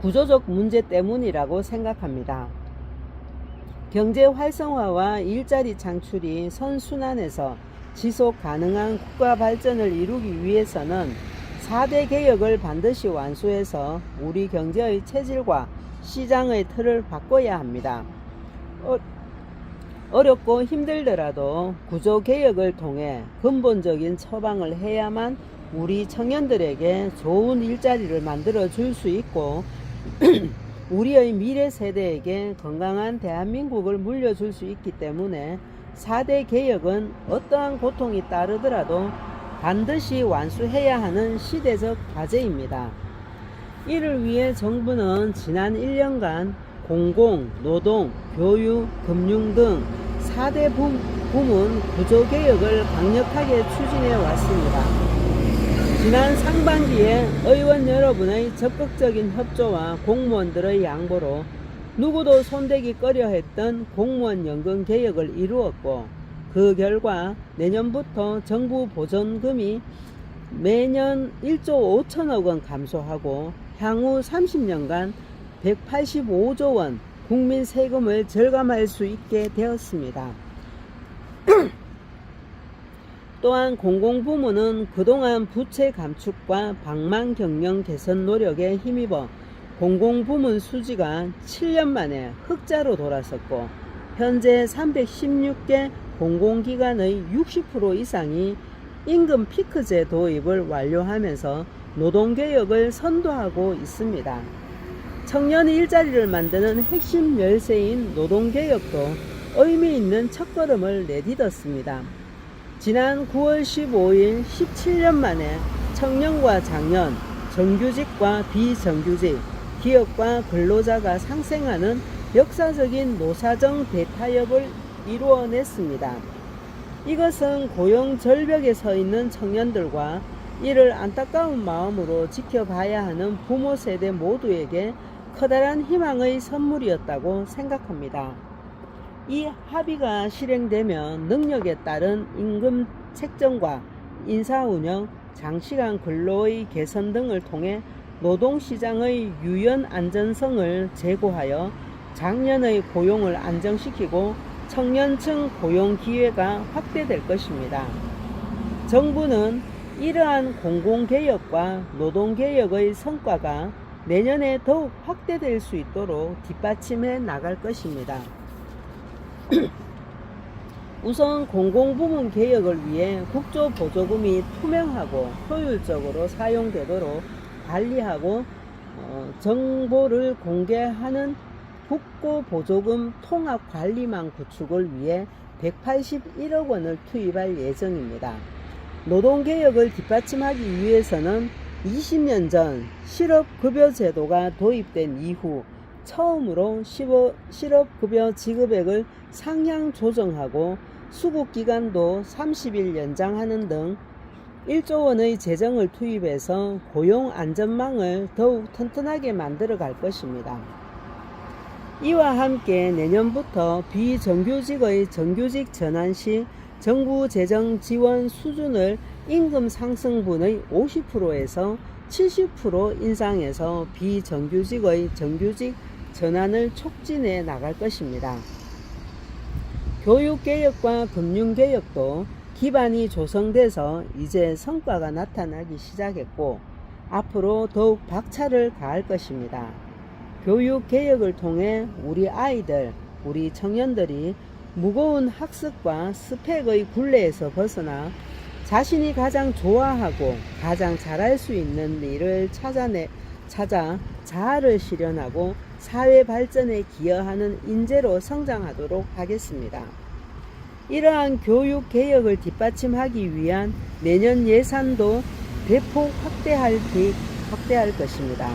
S1: 구조적 문제 때문이라고 생각합니다. 경제 활성화와 일자리 창출이 선순환해서 지속 가능한 국가 발전을 이루기 위해서는 4대 개혁을 반드시 완수해서 우리 경제의 체질과 시장의 틀을 바꿔야 합니다. 어렵고 힘들더라도 구조개혁을 통해 근본적인 처방을 해야만 우리 청년들에게 좋은 일자리를 만들어 줄 수 있고 우리의 미래 세대에게 건강한 대한민국을 물려줄 수 있기 때문에 4대 개혁은 어떠한 고통이 따르더라도 반드시 완수해야 하는 시대적 과제입니다. 이를 위해 정부는 지난 1년간 공공, 노동, 교육, 금융 등 4대 부문 구조개혁을 강력하게 추진해 왔습니다. 지난 상반기에 의원 여러분의 적극적인 협조와 공무원들의 양보로 누구도 손대기 꺼려했던 공무원 연금 개혁을 이루었고 그 결과 내년부터 정부 보전금이 매년 1조 5천억 원 감소하고 향후 30년간 185조 원 국민 세금을 절감할 수 있게 되었습니다. 또한 공공부문은 그동안 부채 감축과 방만 경영 개선 노력에 힘입어 공공부문 수지가 7년 만에 흑자로 돌아섰고 현재 316개 공공기관의 60% 이상이 임금 피크제 도입을 완료하면서 노동개혁을 선도하고 있습니다. 청년 일자리를 만드는 핵심 열쇠인 노동개혁도 의미 있는 첫걸음을 내딛었습니다. 지난 9월 15일 17년 만에 청년과 장년, 정규직과 비정규직, 기업과 근로자가 상생하는 역사적인 노사정 대타협을 이루어냈습니다. 이것은 고용 절벽에 서 있는 청년들과 이를 안타까운 마음으로 지켜봐야 하는 부모 세대 모두에게 커다란 희망의 선물이었다고 생각합니다. 이 합의가 실행되면 능력에 따른 임금 책정과 인사운영, 장시간 근로의 개선 등을 통해 노동시장의 유연 안전성을 제고하여 장년의 고용을 안정시키고 청년층 고용 기회가 확대될 것입니다. 정부는 이러한 공공개혁과 노동개혁의 성과가 내년에 더욱 확대될 수 있도록 뒷받침해 나갈 것입니다. 우선 공공부문 개혁을 위해 국조보조금이 투명하고 효율적으로 사용되도록 관리하고 정보를 공개하는 국고보조금 통합관리망 구축을 위해 181억 원을 투입할 예정입니다. 노동개혁을 뒷받침하기 위해서는 20년 전 실업급여제도가 도입된 이후 처음으로 실업급여 지급액을 상향 조정하고 수급기간도 30일 연장하는 등 1조 원의 재정을 투입해서 고용 안전망을 더욱 튼튼하게 만들어 갈 것입니다. 이와 함께 내년부터 비정규직의 정규직 전환 시 정부 재정 지원 수준을 임금 상승분의 50%에서 70% 인상해서 비정규직의 정규직 전환을 촉진해 나갈 것입니다. 교육개혁과 금융개혁도 기반이 조성돼서 이제 성과가 나타나기 시작했고 앞으로 더욱 박차를 가할 것입니다. 교육개혁을 통해 우리 아이들, 우리 청년들이 무거운 학습과 스펙의 굴레에서 벗어나 자신이 가장 좋아하고 가장 잘할 수 있는 일을 찾아 자아를 실현하고 사회 발전에 기여하는 인재로 성장하도록 하겠습니다. 이러한 교육 개혁을 뒷받침하기 위한 내년 예산도 대폭 확대할 것입니다.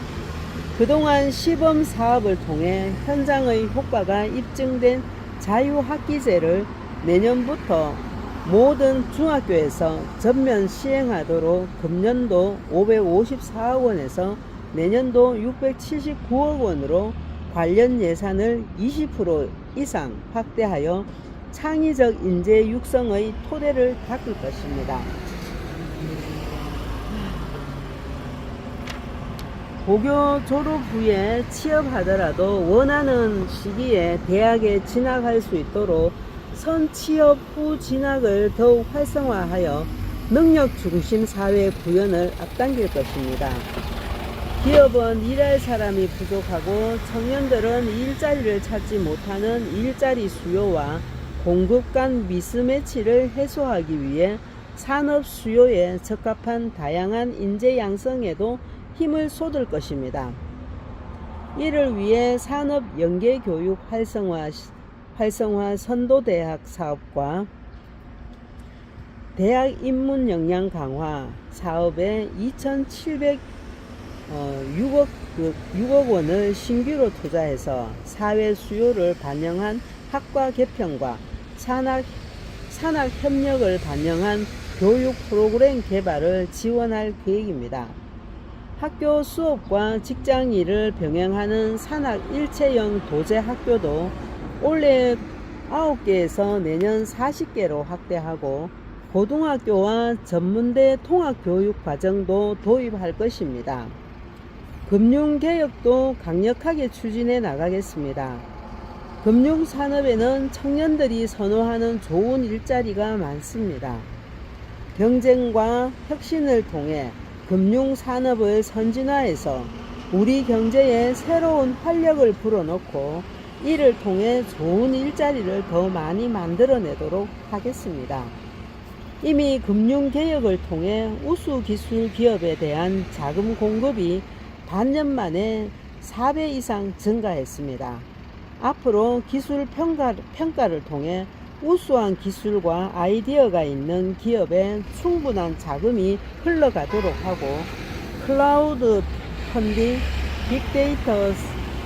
S1: 그동안 시범 사업을 통해 현장의 효과가 입증된 자유학기제를 내년부터 모든 중학교에서 전면 시행하도록 금년도 554억 원에서 내년도 679억 원으로 관련 예산을 20% 이상 확대하여 창의적 인재 육성의 토대를 닦을 것입니다. 고교 졸업 후에 취업하더라도 원하는 시기에 대학에 진학할 수 있도록 선취업 후 진학을 더욱 활성화하여 능력 중심 사회 구현을 앞당길 것입니다. 기업은 일할 사람이 부족하고 청년들은 일자리를 찾지 못하는 일자리 수요와 공급 간 미스매치를 해소하기 위해 산업 수요에 적합한 다양한 인재 양성에도 힘을 쏟을 것입니다. 이를 위해 산업 연계 교육 활성화 선도대학 사업과 대학 입문 역량 강화 사업에 6억 원을 신규로 투자해서 사회 수요를 반영한 학과 개편과 산학 협력을 반영한 교육 프로그램 개발을 지원할 계획입니다. 학교 수업과 직장 일을 병행하는 산학 일체형 도제 학교도 올해 9개에서 내년 40개로 확대하고 고등학교와 전문대 통합교육 과정도 도입할 것입니다. 금융개혁도 강력하게 추진해 나가겠습니다. 금융산업에는 청년들이 선호하는 좋은 일자리가 많습니다. 경쟁과 혁신을 통해 금융산업을 선진화해서 우리 경제에 새로운 활력을 불어넣고 이를 통해 좋은 일자리를 더 많이 만들어내도록 하겠습니다. 이미 금융개혁을 통해 우수기술 기업에 대한 자금 공급이 반년 만에 4배 이상 증가했습니다. 앞으로 기술 평가를 통해 우수한 기술과 아이디어가 있는 기업에 충분한 자금이 흘러가도록 하고 클라우드 펀딩, 빅데이터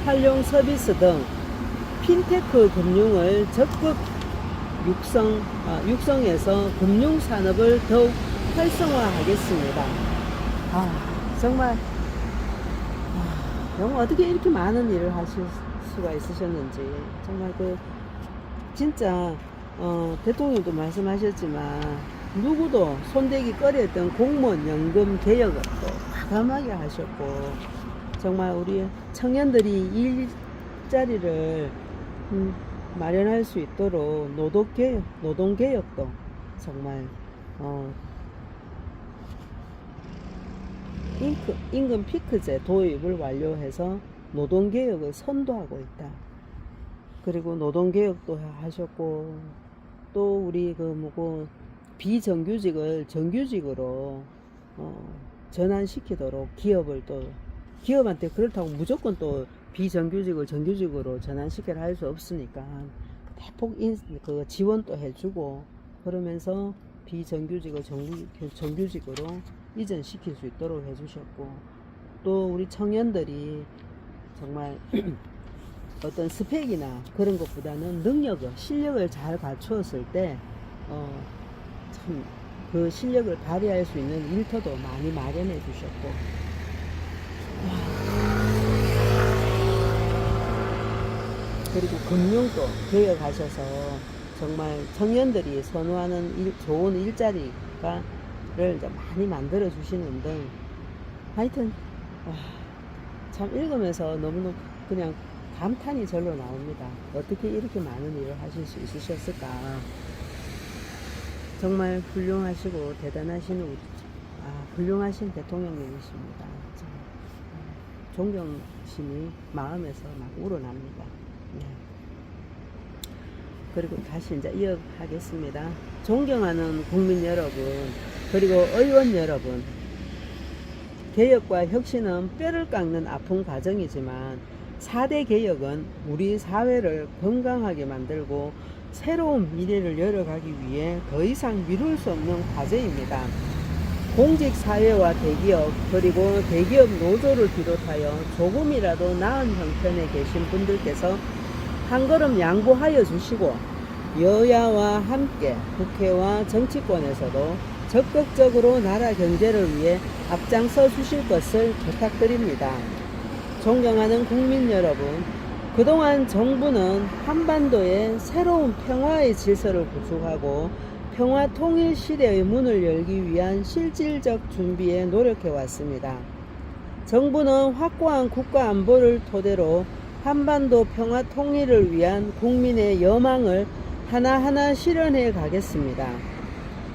S1: 활용 서비스 등 핀테크 금융을 적극 육성해서 금융산업을 더욱 활성화하겠습니다. 정말 어떻게 이렇게 많은 일을 하실 수가 있으셨는지 정말 진짜 대통령도 말씀하셨지만 누구도 손대기 꺼려했던 공무원 연금 개혁을 또 과감하게 하셨고 정말 우리 청년들이 일자리를 마련할 수 있도록 노동개혁도 정말 임금 피크제 도입을 완료해서 노동개혁을 선도하고 있다. 그리고 노동개혁도 하셨고 또 우리 비정규직을 정규직으로 전환시키도록 기업한테 그렇다고 무조건 또 비정규직을 정규직으로 전환시켜라 할 수 없으니까 대폭 지원도 해주고 그러면서 비정규직을 정규직으로 이전시킬 수 있도록 해주셨고 또 우리 청년들이 정말 어떤 스펙이나 그런 것보다는 실력을 잘 갖추었을 때 참 그 실력을 발휘할 수 있는 일터도 많이 마련해 주셨고 그리고 금융도 개혁하셔서 정말 청년들이 선호하는 좋은 일자리를 이제 많이 만들어 주시는 등 하여튼 참 읽으면서 너무너무 그냥 감탄이 절로 나옵니다. 어떻게 이렇게 많은 일을 하실 수 있으셨을까. 정말 훌륭하시고 대단하신 훌륭하신 대통령님이십니다. 존경심이 마음에서 막 우러납니다. 네. 그리고 다시 이제 이어가겠습니다. 존경하는 국민 여러분, 그리고 의원 여러분, 개혁과 혁신은 뼈를 깎는 아픈 과정이지만 4대 개혁은 우리 사회를 건강하게 만들고 새로운 미래를 열어가기 위해 더 이상 미룰 수 없는 과제입니다. 공직사회와 대기업 그리고 대기업 노조를 비롯하여 조금이라도 나은 형편에 계신 분들께서 한 걸음 양보하여 주시고 여야와 함께 국회와 정치권에서도 적극적으로 나라 경제를 위해 앞장서 주실 것을 부탁드립니다. 존경하는 국민 여러분, 그동안 정부는 한반도의 새로운 평화의 질서를 구축하고 평화 통일 시대의 문을 열기 위한 실질적 준비에 노력해 왔습니다. 정부는 확고한 국가 안보를 토대로 한반도 평화 통일을 위한 국민의 여망을 하나하나 실현해 가겠습니다.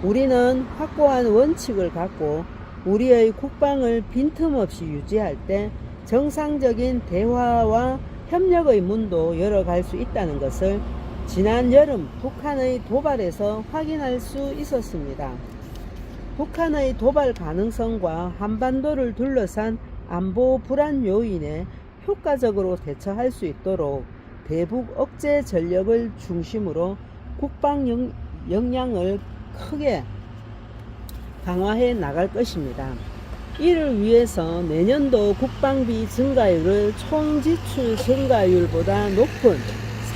S1: 우리는 확고한 원칙을 갖고 우리의 국방을 빈틈없이 유지할 때 정상적인 대화와 협력의 문도 열어갈 수 있다는 것을 지난 여름 북한의 도발에서 확인할 수 있었습니다. 북한의 도발 가능성과 한반도를 둘러싼 안보 불안 요인에 효과적으로 대처할 수 있도록 대북 억제 전력을 중심으로 국방 역량을 크게 강화해 나갈 것입니다. 이를 위해서 내년도 국방비 증가율을 총지출 증가율보다 높은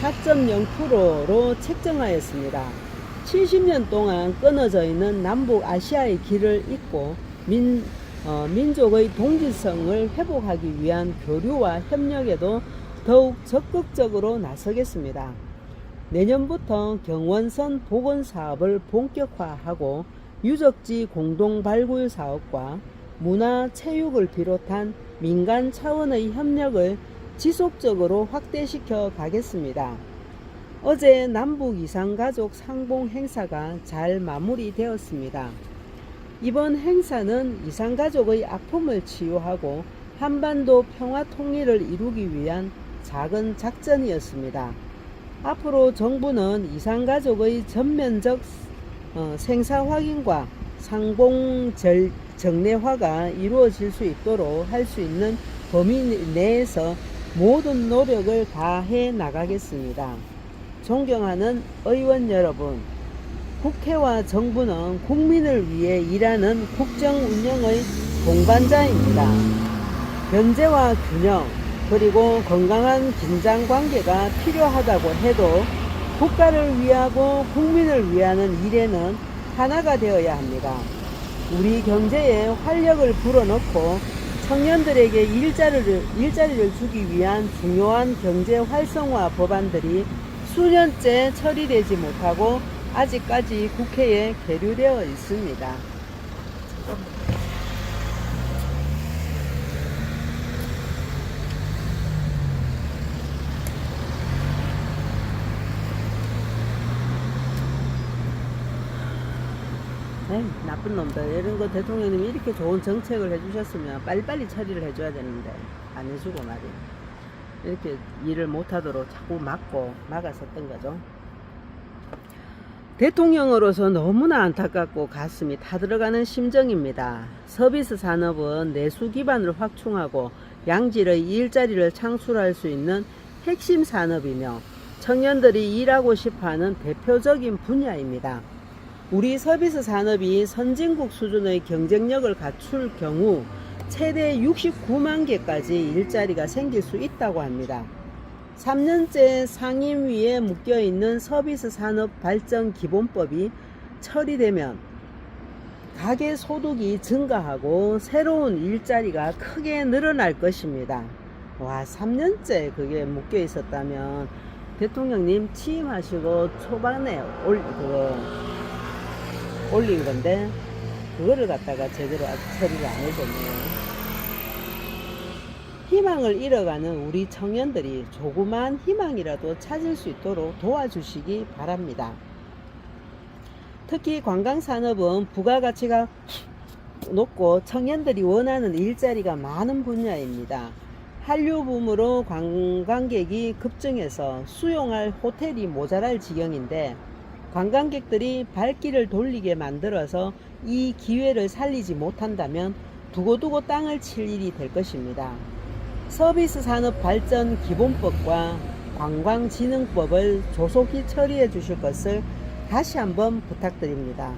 S1: 4.0%로 책정하였습니다. 70년 동안 끊어져 있는 남북아시아의 길을 잇고 민족의 동질성을 회복하기 위한 교류와 협력에도 더욱 적극적으로 나서겠습니다. 내년부터 경원선 복원 사업을 본격화하고 유적지 공동 발굴 사업과 문화, 체육을 비롯한 민간 차원의 협력을 지속적으로 확대시켜 가겠습니다. 어제 남북 이산가족 상봉 행사가 잘 마무리되었습니다. 이번 행사는 이산가족의 아픔을 치유하고 한반도 평화 통일을 이루기 위한 작은 작전이었습니다. 앞으로 정부는 이산가족의 전면적 생사 확인과 상봉 정례화가 이루어질 수 있도록 할 수 있는 범위 내에서 모든 노력을 다해 나가겠습니다. 존경하는 의원 여러분, 국회와 정부는 국민을 위해 일하는 국정 운영의 동반자입니다. 견제와 균형, 그리고 건강한 긴장 관계가 필요하다고 해도 국가를 위하고 국민을 위하는 일에는 하나가 되어야 합니다. 우리 경제에 활력을 불어넣고 청년들에게 일자리를 주기 위한 중요한 경제 활성화 법안들이 수년째 처리되지 못하고 아직까지 국회에 계류되어 있습니다. 에이, 나쁜 놈들. 이런 거 대통령님이 이렇게 좋은 정책을 해주셨으면 빨리빨리 처리를 해줘야 되는데 안 해주고 말이야. 이렇게 일을 못하도록 자꾸 막았었던 거죠. 대통령으로서 너무나 안타깝고 가슴이 타들어가는 심정입니다. 서비스 산업은 내수 기반을 확충하고 양질의 일자리를 창출할 수 있는 핵심 산업이며 청년들이 일하고 싶어하는 대표적인 분야입니다. 우리 서비스 산업이 선진국 수준의 경쟁력을 갖출 경우 최대 69만 개까지 일자리가 생길 수 있다고 합니다. 3년째 상임위에 묶여있는 서비스 산업 발전 기본법이 처리되면 가계 소득이 증가하고 새로운 일자리가 크게 늘어날 것입니다. 와, 3년째 그게 묶여 있었다면 대통령님 취임하시고 초반에 올린 건데 그거를 갖다가 제대로 아직 처리를 안 해줬네요. 희망을 잃어가는 우리 청년들이 조그만 희망이라도 찾을 수 있도록 도와주시기 바랍니다. 특히 관광산업은 부가가치가 높고 청년들이 원하는 일자리가 많은 분야입니다. 한류붐으로 관광객이 급증해서 수용할 호텔이 모자랄 지경인데 관광객들이 발길을 돌리게 만들어서 이 기회를 살리지 못한다면 두고두고 땅을 칠 일이 될 것입니다. 서비스 산업 발전 기본법과 관광진흥법을 조속히 처리해 주실 것을 다시 한번 부탁드립니다.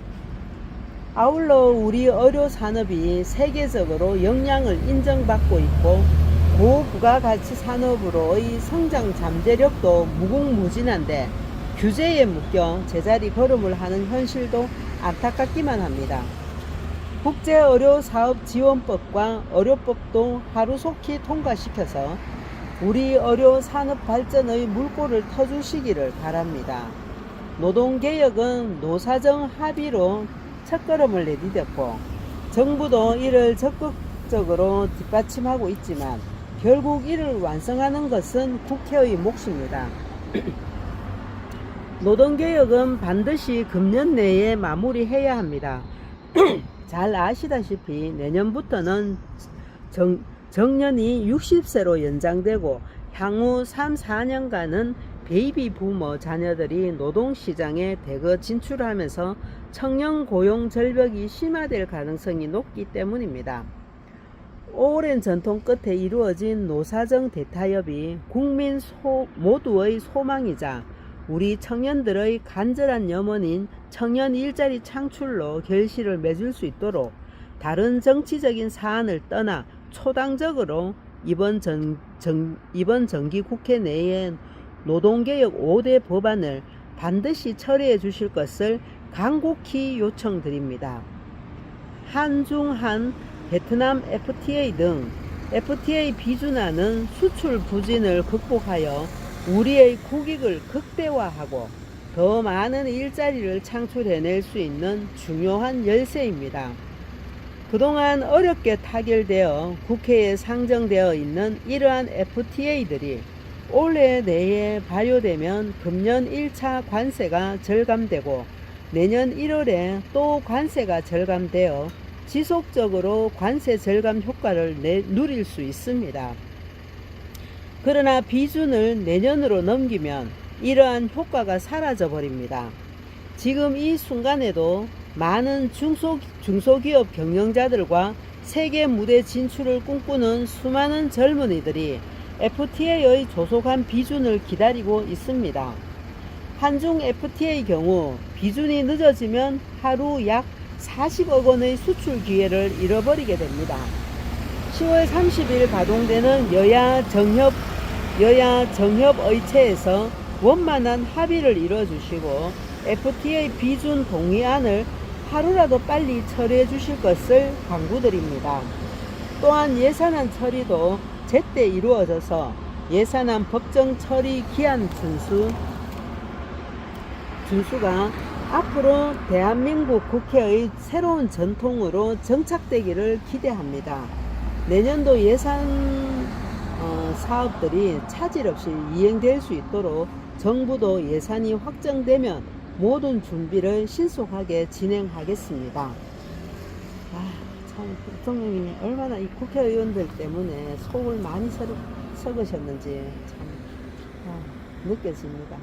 S1: 아울러 우리 의료 산업이 세계적으로 역량을 인정받고 있고 고부가가치 산업으로의 성장 잠재력도 무궁무진한데 규제에 묶여 제자리 걸음을 하는 현실도 안타깝기만 합니다. 국제의료사업지원법과 의료법도 하루속히 통과시켜서 우리 의료산업 발전의 물꼬를 터주시기를 바랍니다. 노동개혁은 노사정 합의로 첫걸음을 내디뎠고 정부도 이를 적극적으로 뒷받침하고 있지만 결국 이를 완성하는 것은 국회의 몫입니다. 노동개혁은 반드시 금년 내에 마무리해야 합니다. 잘 아시다시피 내년부터는 정년이 60세로 연장되고 향후 3, 4년간은 베이비 부모 자녀들이 노동시장에 대거 진출하면서 청년 고용 절벽이 심화될 가능성이 높기 때문입니다. 오랜 전통 끝에 이루어진 노사정 대타협이 국민 모두의 소망이자 우리 청년들의 간절한 염원인 청년 일자리 창출로 결실을 맺을 수 있도록 다른 정치적인 사안을 떠나 초당적으로 이번 정기 국회 내에 노동개혁 5대 법안을 반드시 처리해 주실 것을 간곡히 요청드립니다. 한중한, 베트남 FTA 등 FTA 비준안은 수출 부진을 극복하여 우리의 국익을 극대화하고 더 많은 일자리를 창출해낼 수 있는 중요한 열쇠입니다. 그동안 어렵게 타결되어 국회에 상정되어 있는 이러한 FTA들이 올해 내에 발효되면 금년 1차 관세가 절감되고 내년 1월에 또 관세가 절감되어 지속적으로 관세 절감 효과를 누릴 수 있습니다. 그러나 비준을 내년으로 넘기면 이러한 효과가 사라져 버립니다. 지금 이 순간에도 많은 중소기업 경영자들과 세계 무대 진출을 꿈꾸는 수많은 젊은이들이 FTA의 조속한 비준을 기다리고 있습니다. 한중 FTA 경우 비준이 늦어지면 하루 약 40억 원의 수출 기회를 잃어버리게 됩니다. 10월 30일 가동되는 여야 정협의체에서 원만한 합의를 이뤄주시고 FTA 비준 동의안을 하루라도 빨리 처리해 주실 것을 강구드립니다. 또한 예산안 처리도 제때 이루어져서 예산안 법정 처리 기한 준수가 앞으로 대한민국 국회의 새로운 전통으로 정착되기를 기대합니다. 내년도 예산 사업들이 차질 없이 이행될 수 있도록 정부도 예산이 확정되면 모든 준비를 신속하게 진행하겠습니다. 참 대통령님이 얼마나 이 국회의원들 때문에 속을 많이 썩으셨는지 참 느껴집니다.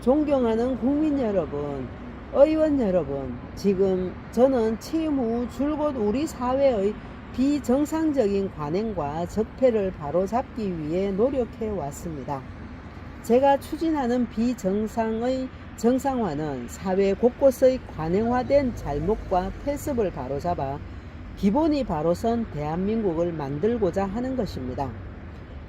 S1: 존경하는 국민 여러분, 의원 여러분, 지금 저는 취임 후 줄곧 우리 사회의 비정상적인 관행과 적폐를 바로잡기 위해 노력해 왔습니다. 제가 추진하는 비정상의 정상화는 사회 곳곳의 관행화된 잘못과 폐습을 바로잡아 기본이 바로선 대한민국을 만들고자 하는 것입니다.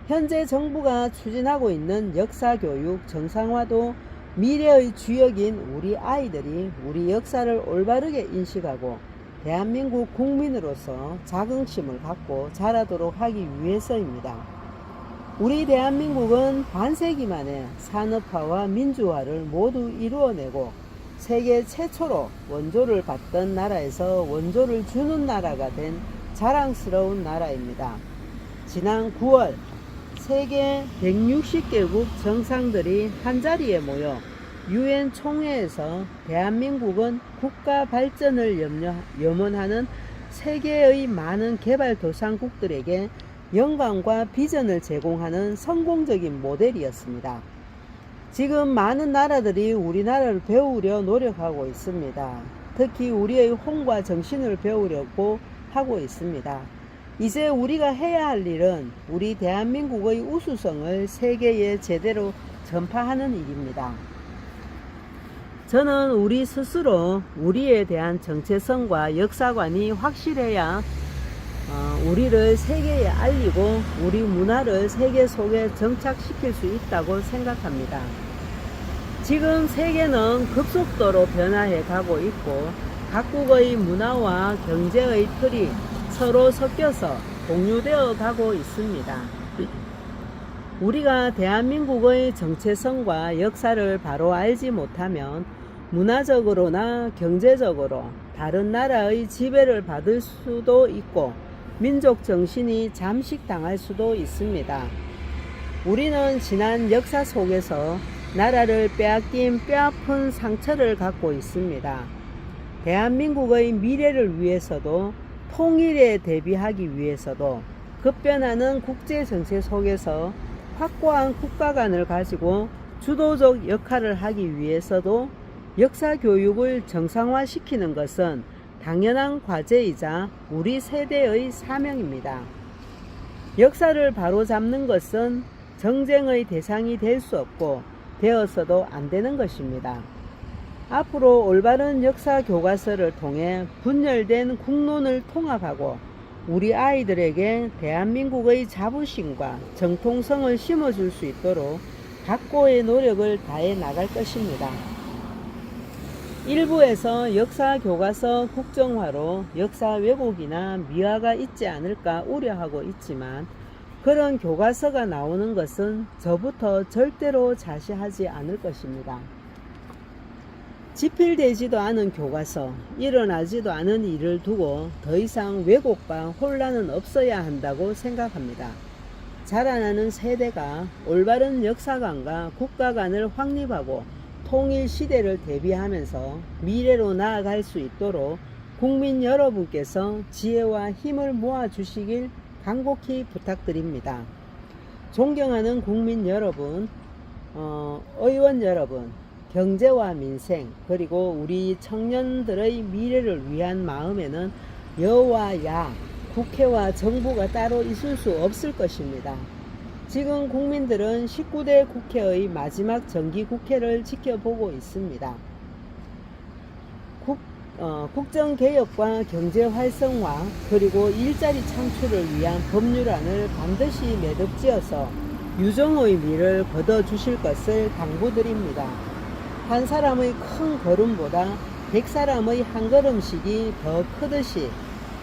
S1: 현재 정부가 추진하고 있는 역사교육 정상화도 미래의 주역인 우리 아이들이 우리 역사를 올바르게 인식하고 대한민국 국민으로서 자긍심을 갖고 자라도록 하기 위해서입니다. 우리 대한민국은 반세기 만에 산업화와 민주화를 모두 이루어내고 세계 최초로 원조를 받던 나라에서 원조를 주는 나라가 된 자랑스러운 나라입니다. 지난 9월 세계 160개국 정상들이 한자리에 모여 UN 총회에서 대한민국은 국가 발전을 염원하는 세계의 많은 개발도상국들에게 영광과 비전을 제공하는 성공적인 모델이었습니다. 지금 많은 나라들이 우리나라를 배우려 노력하고 있습니다. 특히 우리의 홍과 정신을 배우려고 하고 있습니다. 이제 우리가 해야 할 일은 우리 대한민국의 우수성을 세계에 제대로 전파하는 일입니다. 저는 우리 스스로 우리에 대한 정체성과 역사관이 확실해야 우리를 세계에 알리고 우리 문화를 세계 속에 정착시킬 수 있다고 생각합니다. 지금 세계는 급속도로 변화해 가고 있고 각국의 문화와 경제의 틀이 서로 섞여서 공유되어 가고 있습니다. 우리가 대한민국의 정체성과 역사를 바로 알지 못하면 문화적으로나 경제적으로 다른 나라의 지배를 받을 수도 있고 민족 정신이 잠식당할 수도 있습니다. 우리는 지난 역사 속에서 나라를 빼앗긴 뼈아픈 상처를 갖고 있습니다. 대한민국의 미래를 위해서도 통일에 대비하기 위해서도 급변하는 국제 정세 속에서 확고한 국가관을 가지고 주도적 역할을 하기 위해서도 역사 교육을 정상화시키는 것은 당연한 과제이자 우리 세대의 사명입니다. 역사를 바로잡는 것은 정쟁의 대상이 될 수 없고 되어서도 안 되는 것입니다. 앞으로 올바른 역사 교과서를 통해 분열된 국론을 통합하고 우리 아이들에게 대한민국의 자부심과 정통성을 심어줄 수 있도록 각고의 노력을 다해 나갈 것입니다. 일부에서 역사 교과서 국정화로 역사 왜곡이나 미화가 있지 않을까 우려하고 있지만 그런 교과서가 나오는 것은 저부터 절대로 자시하지 않을 것입니다. 집필되지도 않은 교과서, 일어나지도 않은 일을 두고 더 이상 왜곡과 혼란은 없어야 한다고 생각합니다. 자라나는 세대가 올바른 역사관과 국가관을 확립하고 통일 시대를 대비하면서 미래로 나아갈 수 있도록 국민 여러분께서 지혜와 힘을 모아주시길 간곡히 부탁드립니다. 존경하는 국민 여러분, 의원 여러분, 경제와 민생 그리고 우리 청년들의 미래를 위한 마음에는 여와 야, 국회와 정부가 따로 있을 수 없을 것입니다. 지금 국민들은 19대 국회의 마지막 정기국회를 지켜보고 있습니다. 국정개혁과 경제활성화 그리고 일자리 창출을 위한 법률안을 반드시 매듭지어서 유종의 미를 거둬주실 것을 당부드립니다. 한 사람의 큰 걸음보다 100사람의 한 걸음씩이 더 크듯이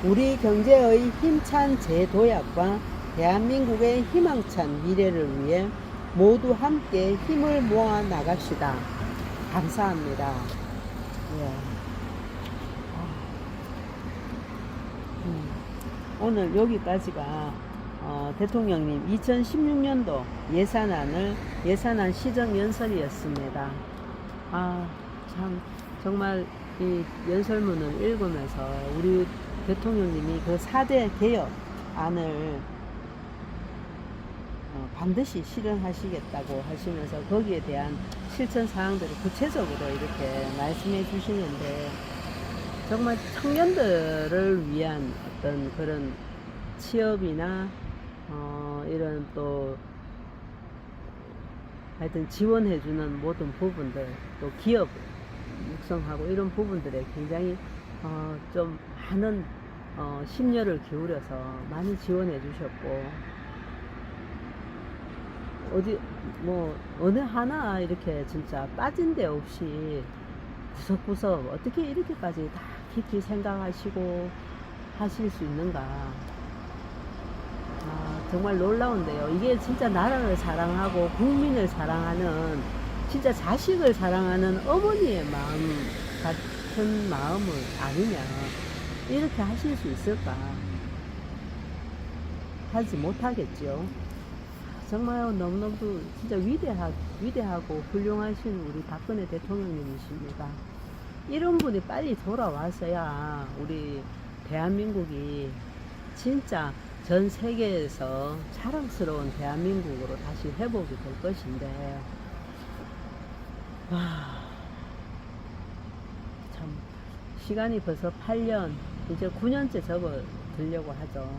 S1: 우리 경제의 힘찬 재도약과 대한민국의 희망찬 미래를 위해 모두 함께 힘을 모아 나갑시다. 감사합니다. 예. 오늘 여기까지가 대통령님 2016년도 예산안 시정연설이었습니다. 참 정말 이 연설문을 읽으면서 우리 대통령님이 그 4대 개혁안을 반드시 실현하시겠다고 하시면서 거기에 대한 실천 사항들을 구체적으로 이렇게 말씀해 주시는데 정말 청년들을 위한 어떤 그런 취업이나 이런 또 하여튼 지원해주는 모든 부분들 또 기업 육성하고 이런 부분들에 굉장히 좀 많은 심려를 기울여서 많이 지원해 주셨고 어느 하나 이렇게 진짜 빠진 데 없이 구석구석 어떻게 이렇게까지 다 깊이 생각하시고 하실 수 있는가. 정말 놀라운데요. 이게 진짜 나라를 사랑하고 국민을 사랑하는 진짜 자식을 사랑하는 어머니의 마음 같은 마음을 아니면 이렇게 하실 수 있을까? 하지 못하겠죠. 정말 너무너무 진짜 위대하고 훌륭하신 우리 박근혜 대통령님이십니다. 이런 분이 빨리 돌아와서야 우리 대한민국이 진짜 전 세계에서 자랑스러운 대한민국으로 다시 회복이 될 것인데, 참, 시간이 벌써 8년, 이제 9년째 접어들려고 하죠.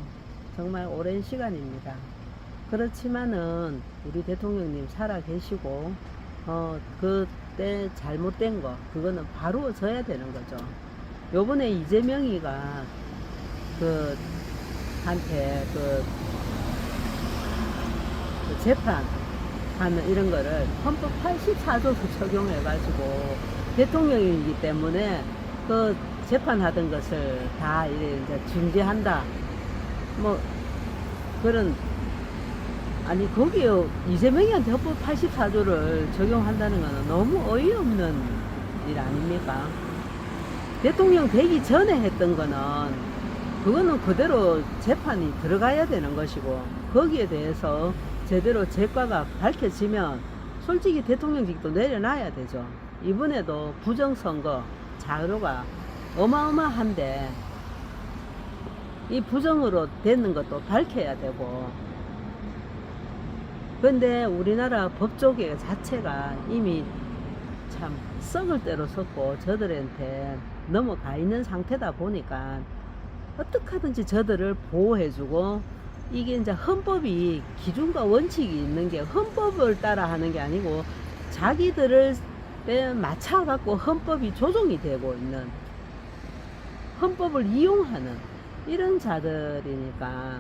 S1: 정말 오랜 시간입니다. 그렇지만은, 우리 대통령님 살아 계시고, 그때 잘못된 거, 그거는 바로 져야 되는 거죠. 요번에 이재명이가, 재판하는 이런 거를 헌법 84조를 적용해가지고 대통령이기 때문에 그 재판하던 것을 다 이제 중지한다. 거기에 이재명이한테 헌법 84조를 적용한다는 거는 너무 어이없는 일 아닙니까? 대통령 되기 전에 했던 거는 그거는 그대로 재판이 들어가야 되는 것이고 거기에 대해서 제대로 죄과가 밝혀지면 솔직히 대통령직도 내려놔야 되죠. 이번에도 부정선거 자료가 어마어마한데 이 부정으로 되는 것도 밝혀야 되고, 근데 우리나라 법조계 자체가 이미 참 썩을 대로 썩고 저들한테 넘어가 있는 상태다 보니까 어떻게 하든지 저들을 보호해주고, 이게 이제 헌법이 기준과 원칙이 있는 게 헌법을 따라 하는 게 아니고 자기들을 맞춰갖고 헌법이 조정이 되고 있는, 헌법을 이용하는 이런 자들이니까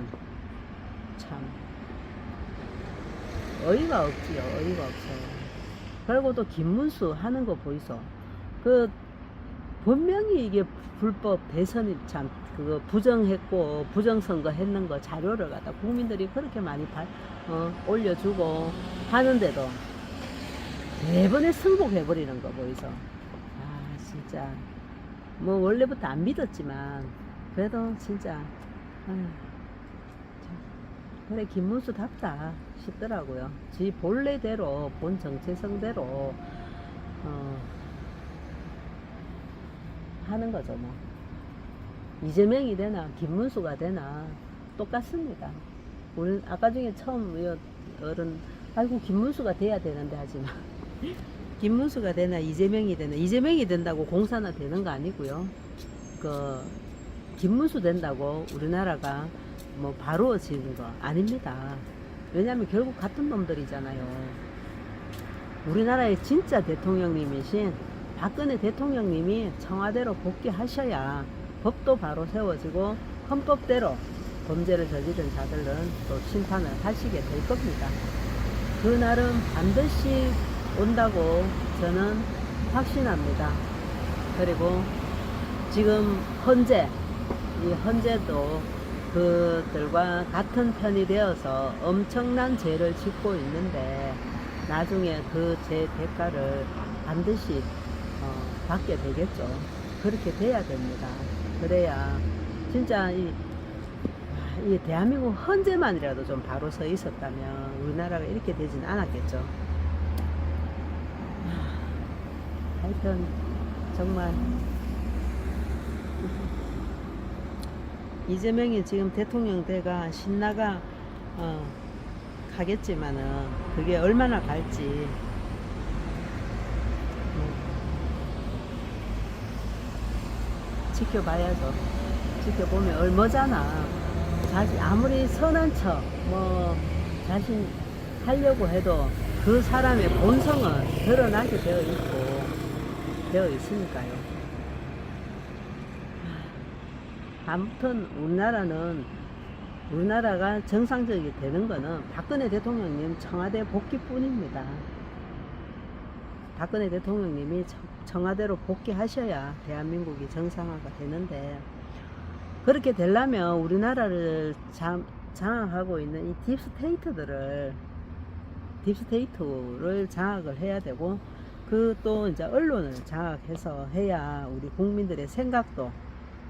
S1: 참 어이가 없지요. 어이가 없어요. 그리고 또 김문수 하는 거 보이소. 그 분명히 이게 불법 대선이 참 그거 부정했고 부정선거 했는 거 자료를 갖다 국민들이 그렇게 많이 올려주고 하는데도 매번에 승복해버리는 거 보이소. 아 진짜 뭐 원래부터 안 믿었지만 그래도 진짜 참, 그래 김문수답다 싶더라고요. 지 본래대로 본 정체성대로 하는 거죠. 뭐 이재명이 되나 김문수가 되나 똑같습니다. 우리 아까 중에 처음 어른 아이고 김문수가 돼야 되는데 하지만 김문수가 되나 이재명이 되나, 이재명이 된다고 공산화 되는 거 아니고요. 그 김문수 된다고 우리나라가 뭐 바로워지는 거 아닙니다. 왜냐하면 결국 같은 놈들이잖아요. 우리나라의 진짜 대통령님이신 박근혜 대통령님이 청와대로 복귀하셔야 법도 바로 세워지고 헌법대로 범죄를 저지른 자들은 또 심판을 하시게 될 겁니다. 그날은 반드시 온다고 저는 확신합니다. 그리고 지금 이 헌재도 그들과 같은 편이 되어서 엄청난 죄를 짓고 있는데 나중에 그 죄 대가를 반드시 받게 되겠죠. 그렇게 돼야 됩니다. 그래야 진짜 이 대한민국 헌재만이라도 좀 바로 서 있었다면 우리나라가 이렇게 되진 않았겠죠. 하여튼 정말 이재명이 지금 대통령 돼가 신나가 가겠지만은 그게 얼마나 갈지 지켜봐야죠. 지켜보면 얼마잖아. 아무리 선한 척 자신 하려고 해도 그 사람의 본성은 드러나게 되어 있으니까요. 아무튼 우리나라가 정상적이 되는 거는 박근혜 대통령님 청와대 복귀뿐입니다. 박근혜 대통령님이 청와대로 복귀하셔야 대한민국이 정상화가 되는데, 그렇게 되려면 우리나라를 장악하고 있는 이 딥스테이트를 장악을 해야 되고, 그 또 이제 언론을 장악해서 해야 우리 국민들의 생각도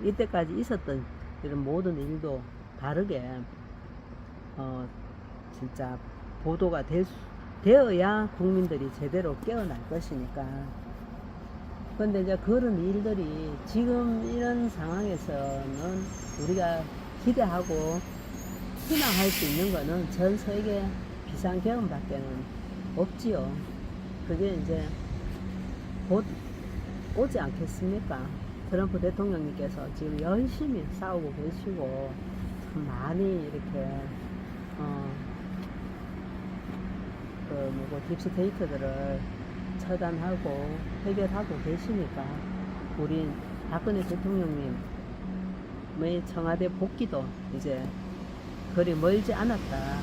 S1: 이때까지 있었던 이런 모든 일도 다르게 진짜 보도가 되어야 국민들이 제대로 깨어날 것이니까. 근데 이제 그런 일들이 지금 이런 상황에서는 우리가 기대하고 희망할 수 있는 거는 전 세계 비상계엄밖에는 없지요. 그게 이제 곧 오지 않겠습니까? 트럼프 대통령님께서 지금 열심히 싸우고 계시고 참 많이 이렇게 딥스테이트들을 처단하고 해결하고 계시니까 우리 박근혜 대통령님의 청와대 복귀도 이제 그리 멀지 않았다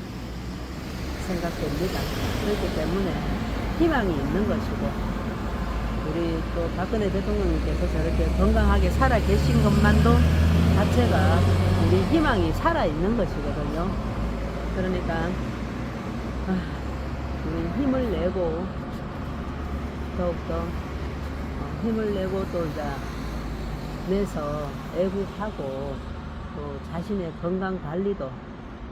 S1: 생각됩니다. 그렇기 때문에 희망이 있는 것이고, 우리 또 박근혜 대통령님께서 저렇게 건강하게 살아 계신 것만도 자체가 우리 희망이 살아 있는 것이거든요. 그러니까 우리 힘을 내고 더욱더 힘을 내고 또 이제 내서 애국하고 또 자신의 건강 관리도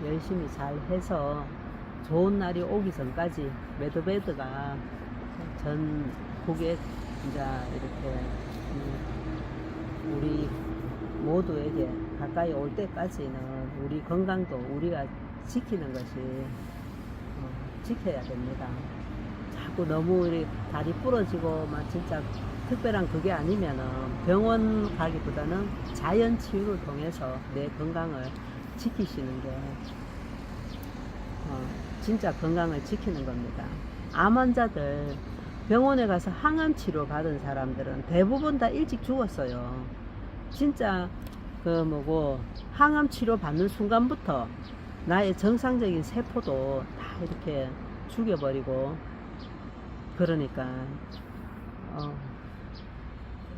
S1: 열심히 잘 해서 좋은 날이 오기 전까지 메드베드가 전국에 이제 이렇게 우리 모두에게 가까이 올 때까지는 우리 건강도 우리가 지키는 것이 지켜야 됩니다. 자꾸 너무 우리 다리 부러지고 막 진짜 특별한 그게 아니면은 병원 가기보다는 자연 치유를 통해서 내 건강을 지키시는 게 진짜 건강을 지키는 겁니다. 암 환자들 병원에 가서 항암 치료 받은 사람들은 대부분 다 일찍 죽었어요. 진짜 항암 치료 받는 순간부터 나의 정상적인 세포도 다 이렇게 죽여버리고, 그러니까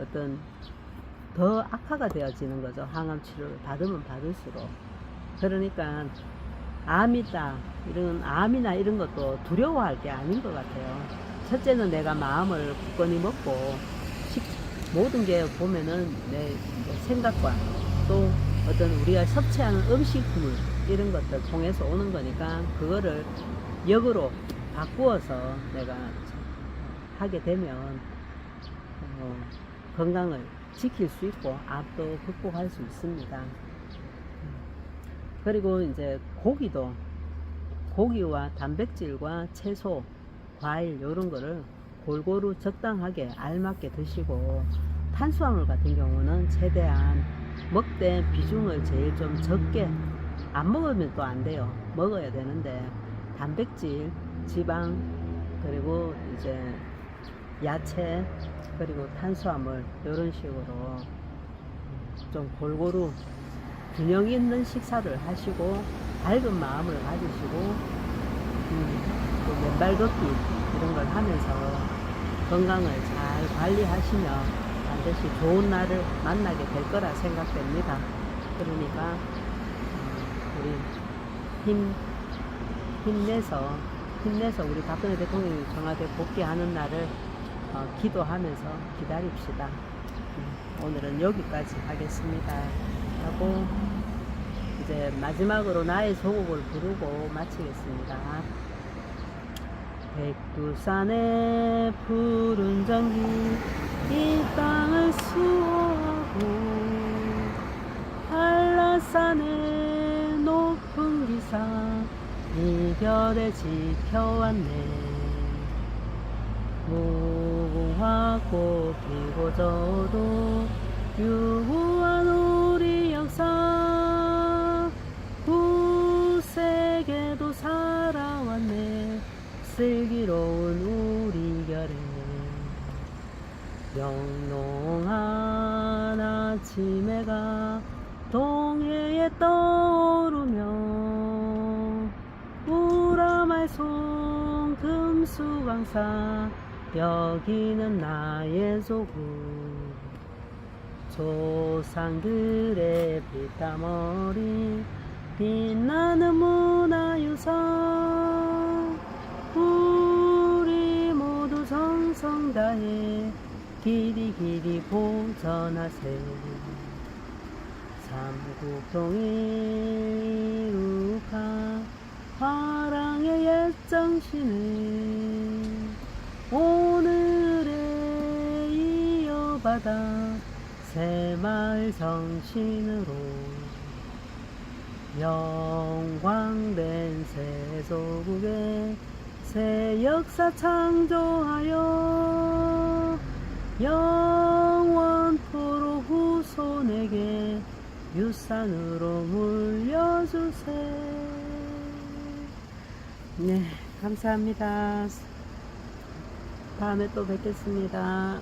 S1: 어떤 더 악화가 되어지는 거죠. 항암 치료를 받으면 받을수록. 그러니까 암이다, 이런 암이나 이런 것도 두려워할 게 아닌 것 같아요. 첫째는 내가 마음을 굳건히 먹고, 모든 게 보면은 내 생각과 또 어떤 우리가 섭취하는 음식물 이런 것들 통해서 오는 거니까, 그거를 역으로 바꾸어서 내가 하게 되면 건강을 지킬 수 있고 암도 극복할 수 있습니다. 그리고 이제 고기와 단백질과 채소, 과일 이런 거를 골고루 적당하게 알맞게 드시고, 탄수화물 같은 경우는 최대한 먹되 비중을 제일 좀 적게, 안 먹으면 또 안 돼요. 먹어야 되는데 단백질, 지방, 그리고 이제 야채, 그리고 탄수화물 이런 식으로 좀 골고루 균형 있는 식사를 하시고 밝은 마음을 가지시고 또 맨발 걷기 이런 걸 하면서 건강을 잘 관리하시면 반드시 좋은 날을 만나게 될 거라 생각됩니다. 그러니까 우리 힘내서 우리 박근혜 대통령이 청와대 복귀하는 날을 기도하면서 기다립시다. 오늘은 여기까지 하겠습니다 하고 이제 마지막으로 나의 소곡을 부르고 마치겠습니다. 백두산의 푸른 전기 이 땅을 수호하고, 한라산의 높은 기상 이별에 지켜왔네. 무궁화꽃 피고 져도 유구한 우리 역사, 구세계도 살아왔네. 슬기로운 우리 결에 영롱한 아침 해가 동해에 떠오르며, 우라말송 금수강산 여기는 나의 조국, 조상들의 피땀어린 빛나는 문화유산, 우리 모두 정성 다해 길이 보전하세. 삼국통일 이룩한 화랑의 옛 정신을 오늘에 이어받아 새마을 정신으로 영광된 새 조국의 새 역사 창조하여 영원토록 후손에게 유산으로 물려주세. 네, 감사합니다. 다음에 또 뵙겠습니다.